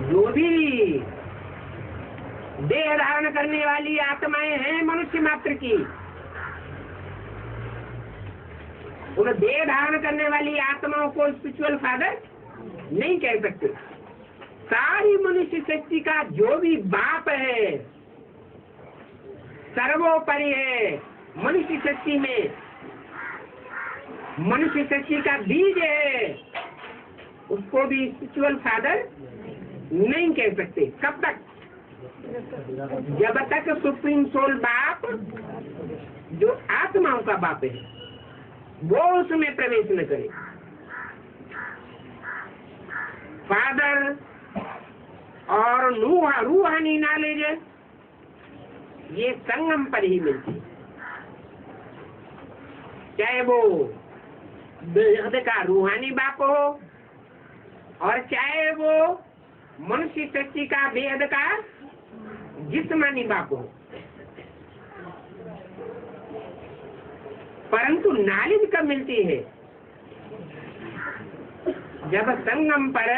जो भी देह धारण करने वाली आत्माएं हैं मनुष्य मात्र की, उन देह धारण करने वाली आत्माओं को स्पिरिचुअल फादर नहीं कह सकते। सारी मनुष्य शक्ति का जो भी बाप है, सर्वोपरि है मनुष्य शक्ति में, मनुष्य शक्ति का बीज है, उसको भी स्पिरिचुअल फादर नहीं कह सकते। कब तक? जब तक सुप्रीम सोल बाप जो आत्माओं का बाप है वो उसमें प्रवेश न करे। फादर और रूहानी नॉलेज ये संगम पर ही मिलती है। चाहे वो बेहद का रूहानी बाप हो और चाहे वो मनुष्य शक्ति का बेहद का जिस्मानी बाप हो। परंतु नॉलेज कब मिलती है? जब संगम पर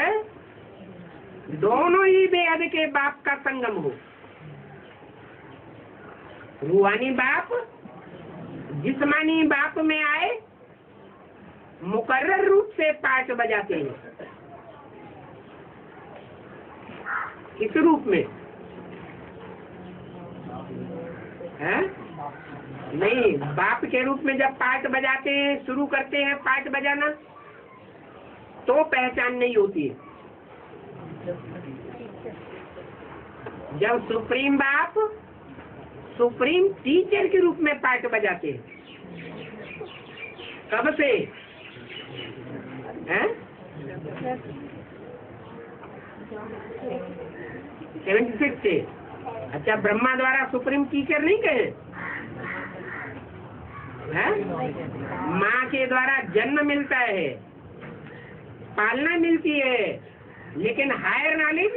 दोनों ही बेहद के बाप का संगम हो। रूहानी बाप जिस्मानी बाप में आए, मुकर्रर रूप से पाठ बजाते हैं। किस रूप में है? नहीं, बाप के रूप में जब पाठ बजाते हैं, शुरू करते हैं पाठ बजाना, तो पहचान नहीं होती है। जब सुप्रीम बाप सुप्रीम टीचर के रूप में पाठ बजाते हैं, कब से हैं? 76 से। अच्छा, ब्रह्मा द्वारा सुप्रीम टीचर नहीं कहे हैं? माँ के द्वारा जन्म मिलता है, पालना मिलती है, लेकिन हायर नॉलेज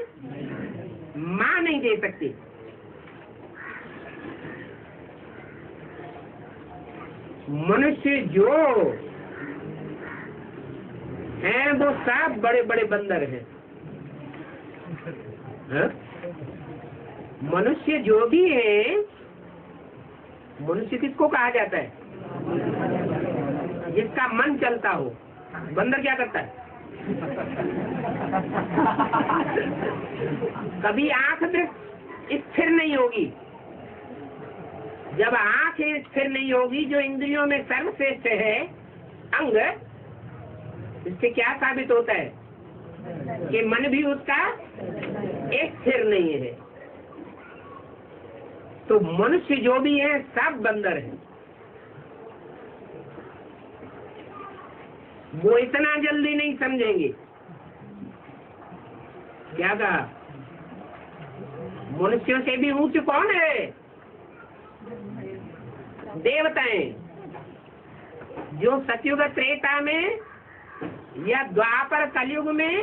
माँ नहीं दे सकती। मनुष्य जो हैं वो सब बड़े बड़े बंदर हैं। मनुष्य जो भी है, मनुष्य किसको कहा जाता है? जिसका मन चलता हो। बंदर क्या करता है? कभी आंख स्थिर नहीं होगी। जब आंख स्थिर नहीं होगी, जो इंद्रियों में सर्वश्रेष्ठ है अंग, इससे क्या साबित होता है कि मन भी उसका स्थिर नहीं है। तो मनुष्य जो भी है सब बंदर है। वो इतना जल्दी नहीं समझेंगे। क्या कहा? मनुष्यों से भी ऊंच कौन है? देवताएं, जो सतयुग त्रेता में या द्वापर कलयुग में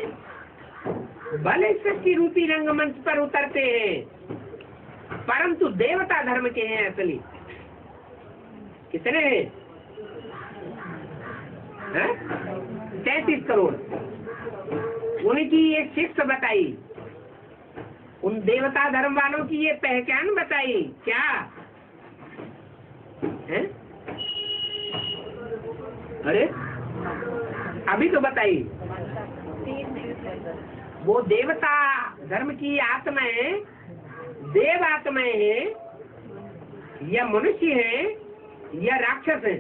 भले सृष्टि रूपी रंगमंच पर उतरते हैं, परंतु देवता धर्म के हैं असली। कितने हैं? 33 करोड़। उनकी ये शिक्षा बताई, उन देवता धर्म वालों की ये पहचान बताई। क्या है? अरे अभी तो बताई। वो देवता धर्म की आत्माएं देव आत्माएं हैं, या मनुष्य हैं, या राक्षस हैं?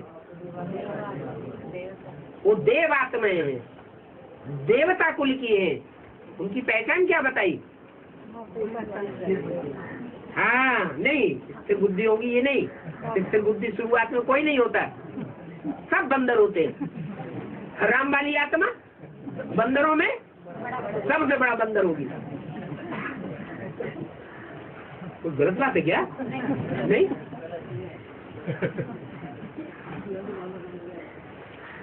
वो देव आत्माएं हैं, देवता कुल की हैं। उनकी पहचान क्या बताई? हाँ, नहीं स्थिर बुद्धि होगी, ये नहीं। स्थिर बुद्धि शुरुआत में कोई नहीं होता, सब बंदर होते हैं। राम वाली आत्मा बंदरों में सबसे बड़ा बंदर होगी। कोई गलत बात है क्या? नहीं।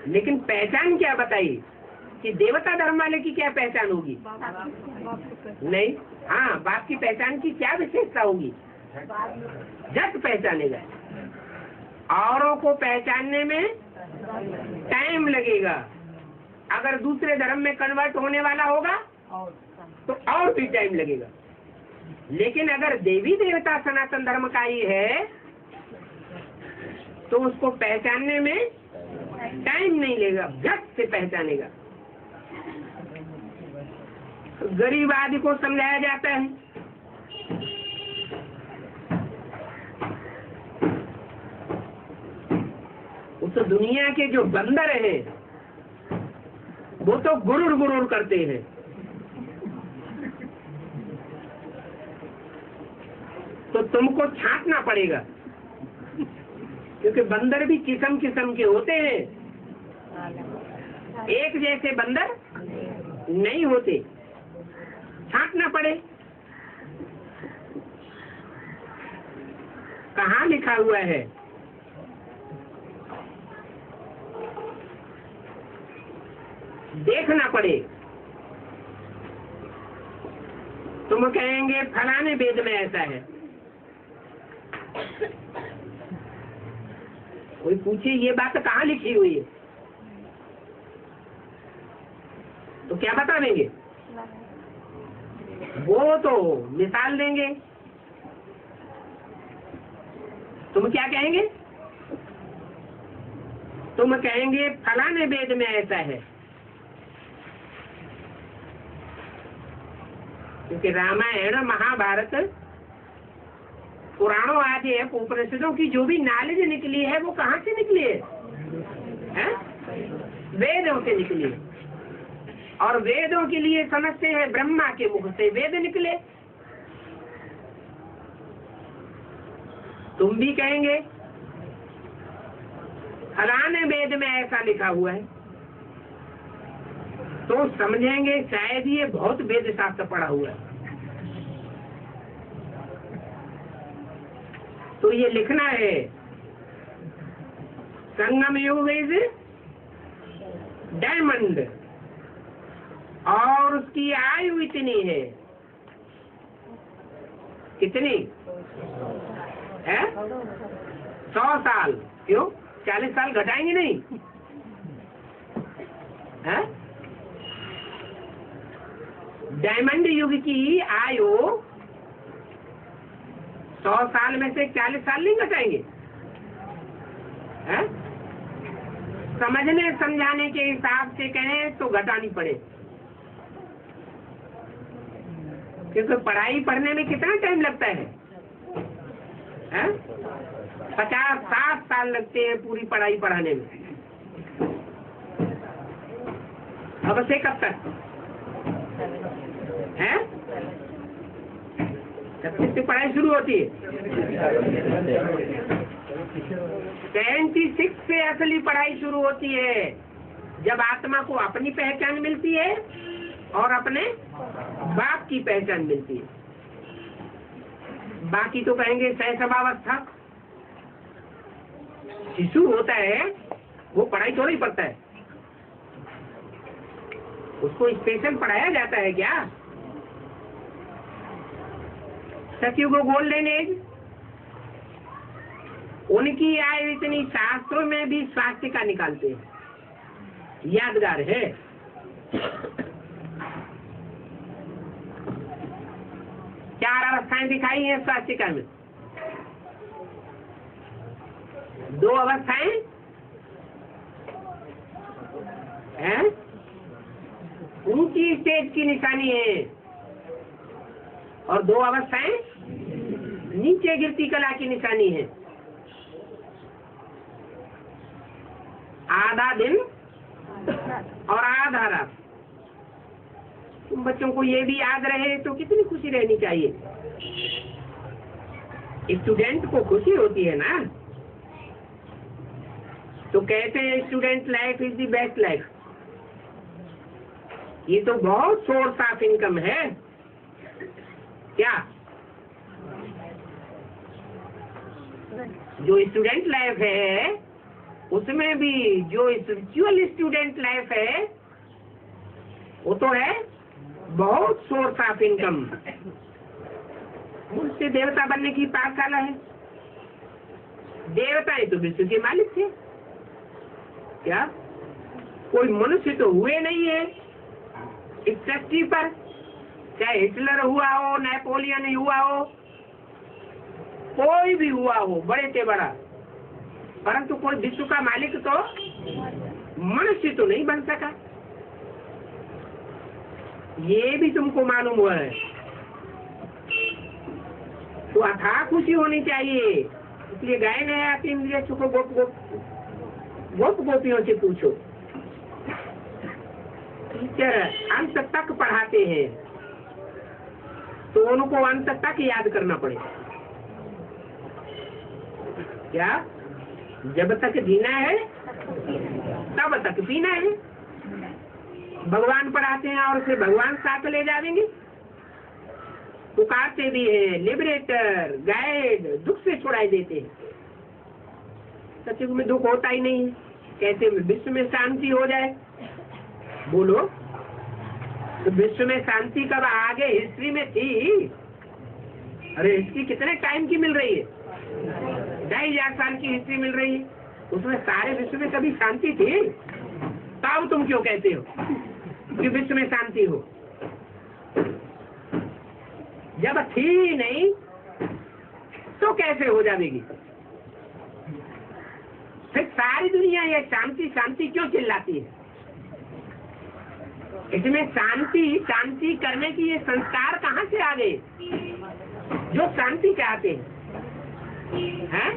लेकिन पहचान क्या बताई कि देवता धर्म वाले की क्या पहचान होगी? नहीं। हाँ, बाप की पहचान की क्या विशेषता होगी? जट पहचानेगा। औरों को पहचानने में टाइम लगेगा। अगर दूसरे धर्म में कन्वर्ट होने वाला होगा तो और भी टाइम लगेगा। लेकिन अगर देवी देवता सनातन धर्म का ही है तो उसको पहचानने में टाइम नहीं लगेगा, झट से पहचानेगा। गरीब आदि को समझाया जाता है, वो तो दुनिया के जो बंदर हैं वो तो गुरुर गुरुर करते हैं। तो तुमको छांटना पड़ेगा, क्योंकि बंदर भी किस्म किस्म के होते हैं। एक जैसे बंदर नहीं होते, छांटना पड़े। कहाँ लिखा हुआ है? देखना पड़े। तुम कहेंगे फलाने वेद में ऐसा है, कोई पूछे ये बात कहाँ लिखी हुई है तो क्या बता देंगे? वो तो मिसाल देंगे। तुम क्या कहेंगे? तुम कहेंगे फलाने वेद में ऐसा है, क्योंकि रामायण महाभारत पुराणों आदि है, उपनिषदों की जो भी नॉलेज निकली है वो कहाँ से निकली है? वेदों से निकली है। और वेदों के लिए समझते हैं ब्रह्मा के मुख से वेद निकले। तुम भी कहेंगे फलाने वेद में ऐसा लिखा हुआ है, तो समझेंगे शायद ये बहुत वेद शास्त्र पढ़ा हुआ है। तो ये लिखना है संगम युग इज डायमंड, और उसकी आयु इतनी है, कितनी है? 100 साल। क्यों 40 साल घटाएंगे नहीं है? डायमंड युग की आयु 100 साल में से 40 साल नहीं घटाएंगे है? समझने समझाने के हिसाब से कहें तो घटानी पड़े, क्योंकि पढ़ाई पढ़ने में कितना टाइम लगता है? 50-60 साल लगते हैं पूरी पढ़ाई पढ़ाने में। अब से कब तक है? कब से पढ़ाई शुरू होती है? 76 से असली पढ़ाई शुरू होती है, जब आत्मा को अपनी पहचान मिलती है और अपने बाप की पहचान मिलती है। बाकी तो कहेंगे शैशवावस्था, शिशु होता है वो पढ़ाई थोड़ा ही पढ़ता है, उसको स्पेशल पढ़ाया जाता है क्या? सचिव को गोल्डन एज, उनकी आयु इतनी, शास्त्रों में भी स्वास्थ्य का निकालते हैं, यादगार है। चार अवस्थाएं दिखाई हैं स्वास्थ्य में। 2 अवस्थाएं हैं, ऊंची स्टेज की निशानी है, और 2 अवस्थाएं नीचे गिरती कला की निशानी है। आधा दिन और आधा रात। तुम बच्चों को ये भी याद रहे तो कितनी खुशी रहनी चाहिए। स्टूडेंट को खुशी होती है ना, तो कहते हैं student life is the best life. ये तो बहुत सोर्स ऑफ इनकम है क्या? जो स्टूडेंट लाइफ है उसमें भी जो स्पिरिचुअल स्टूडेंट लाइफ है वो तो है बहुत सोर्स ऑफ इनकम। मुझसे देवता बनने की पाठशाला है। देवता ही तो विश्व के मालिक थे क्या? कोई मनुष्य तो हुए नहीं है इस सृष्टि पर, चाहे हिटलर हुआ हो, नेपोलियन हुआ हो, कोई भी हुआ हो, बड़े से बड़ा, परंतु कोई विश्व का मालिक तो मनुष्य तो नहीं बन सका। ये भी तुमको मालूम हुआ है, तो अथाह खुशी होनी चाहिए। इसलिए गाय ने आती इंद्रियों को गोप गोपियों से पूछो। टीचर अंत तक पढ़ाते हैं तो उनको अंत तक याद करना पड़ेगा क्या? जब तक जीना है तब तक पीना है। भगवान पढ़ाते हैं और फिर भगवान साथ ले जाएंगे। पुकारते भी है लिबरेटर, गाइड, दुख से छुड़ाई देते हैं। सचिव में दुख होता ही नहीं, कहते विश्व में शांति हो जाए। बोलो तो विश्व में शांति कब आगे हिस्ट्री में थी? अरे हिस्ट्री कितने टाइम की मिल रही है? 2500 साल की हिस्ट्री मिल रही है। उसमें सारे विश्व में कभी शांति थी? तब तुम क्यों कहते हो कि विश्व में शांति हो? जब थी नहीं तो कैसे हो जाएगी? फिर सारी दुनिया ये शांति शांति क्यों चिल्लाती है? इसमें शांति शांति करने की ये संस्कार कहाँ से आ गए जो शांति चाहते हैं?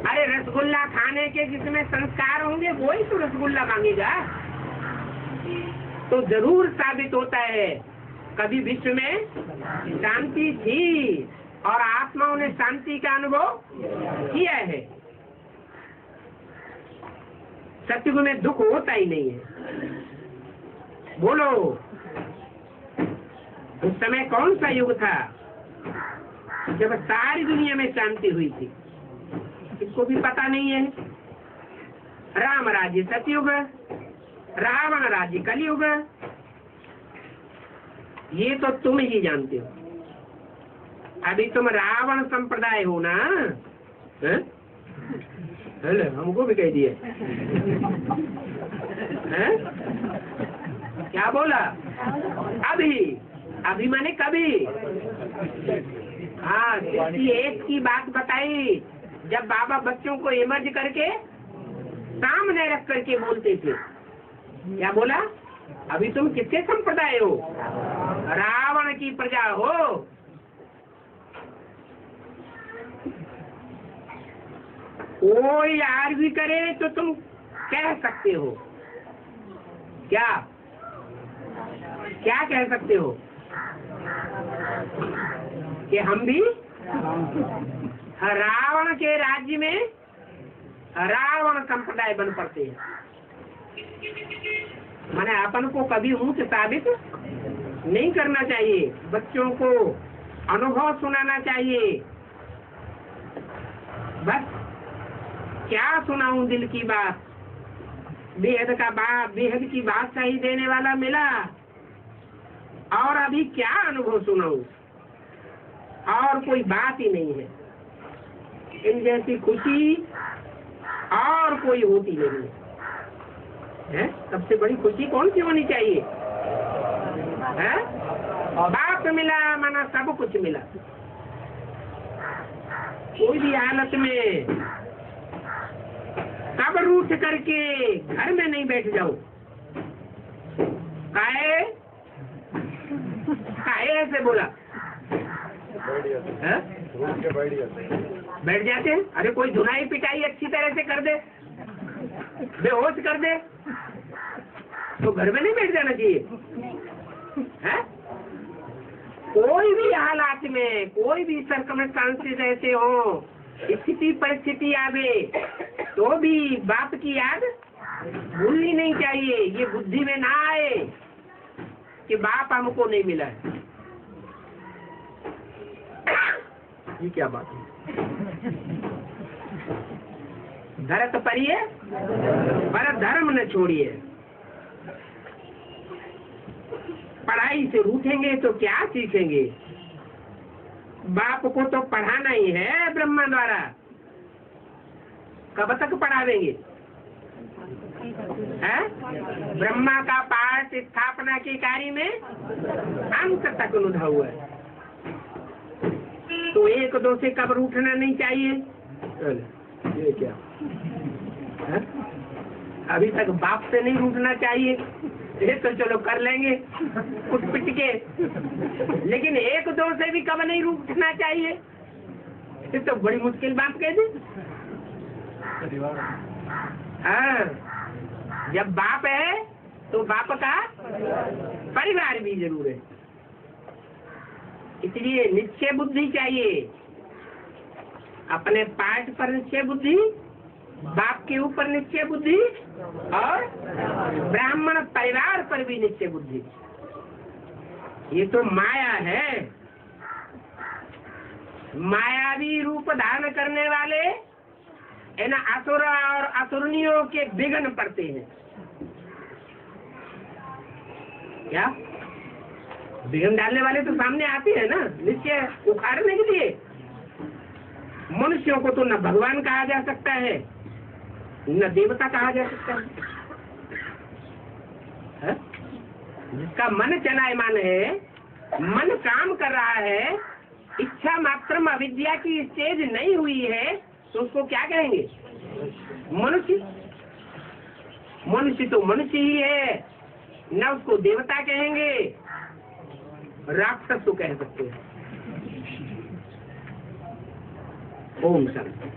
अरे रसगुल्ला खाने के जिसमें संस्कार होंगे वही तो रसगुल्ला मांगेगा। तो जरूर साबित होता है कभी विश्व में शांति थी और आत्माओं ने शांति का अनुभव किया है। सत्युग में दुख होता ही नहीं है। बोलो, उस समय कौन सा युग था जब सारी दुनिया में शांति हुई थी? इसको भी पता नहीं है। राम राज्य सतयुग, रावण राज्य कलयुग, ये तो तुम ही जानते हो। अभी तुम रावण संप्रदाय हो ना? हेलो, हमको भी कह दिए। क्या बोला? अभी अभी माने कभी? हाँ, 68 की बात बताई जब बाबा बच्चों को इमर्ज करके सामने रख करके बोलते थे। क्या बोला? अभी तुम किसके संप्रदाय हो? रावण की प्रजा हो। कोई आर्ग्यू करे तो तुम कह सकते हो। क्या क्या कह सकते हो? कि हम भी रावण के राज्य में रावण संप्रदाय बन पड़ते हैं। माने अपन को कभी ऊंच साबित नहीं करना चाहिए, बच्चों को अनुभव सुनाना चाहिए। बस क्या सुनाऊं दिल की बात, बेहद की बात सही देने वाला मिला, और अभी क्या अनुभव सुनाऊं? और कोई बात ही नहीं है। इन जैसी खुशी और कोई होती नहीं है। सबसे बड़ी खुशी कौन सी होनी चाहिए? है? बाप मिला माना सब कुछ मिला। कोई भी हालत में कब रूठ करके घर में नहीं बैठ जाओ। काहे ऐसे बोला? बैठ जाते हैं। अरे कोई धुनाई पिटाई अच्छी तरह से कर दे, बेहोश कर दे, तो घर में नहीं बैठ जाना चाहिए है? कोई भी हालात में, कोई भी सर्कमस्टांसेस ऐसे हो, स्थिति परिस्थिति आवे, तो भी बाप की याद भूलनी नहीं चाहिए। ये बुद्धि में ना आए कि बाप हमको नहीं मिला है। ये क्या बात है? धरत परिये पर धर्म न छोड़िए। पढ़ाई से रूठेंगे तो क्या सीखेंगे? बाप को तो पढ़ाना ही है ब्रह्मा द्वारा। कब तक पढ़ावेंगे? है? ब्रह्मा का पाठ स्थापना के कार्य में अंत तक लुधा हुआ है। तो एक दो से कब रूठना नहीं चाहिए? ये क्या है? अभी तक बाप से नहीं रूठना चाहिए। ये तो चलो कर लेंगे कुछ पिट के, लेकिन एक दो से भी कब नहीं रूठना चाहिए? ये तो बड़ी मुश्किल बात कह दी। हाँ, जब बाप है तो बाप का परिवार भी जरूर है। इसलिए निश्चय बुद्धि चाहिए। अपने पाठ पर निश्चय बुद्धि, बाप के ऊपर निश्चय बुद्धि, और ब्राह्मण परिवार पर भी निश्चय बुद्धि। ये तो माया है। मायावी रूप धारण करने वाले इन असुर और असुरनियों के विघ्न पड़ते हैं। क्या विघ्न डालने वाले तो सामने आते हैं ना, निश्चय उखाड़ने के लिए। मनुष्यों को तो न भगवान कहा जा सकता है न देवता कहा जा सकता है? जिसका मन चलायमान है, मन काम कर रहा है, इच्छा मात्र अविद्या की स्टेज नहीं हुई है, तो उसको क्या कहेंगे? मनुष्य। मनुष्य तो मनुष्य ही है, न उसको देवता कहेंगे, राक्षस तो कह सकते हैं। ओम शांति।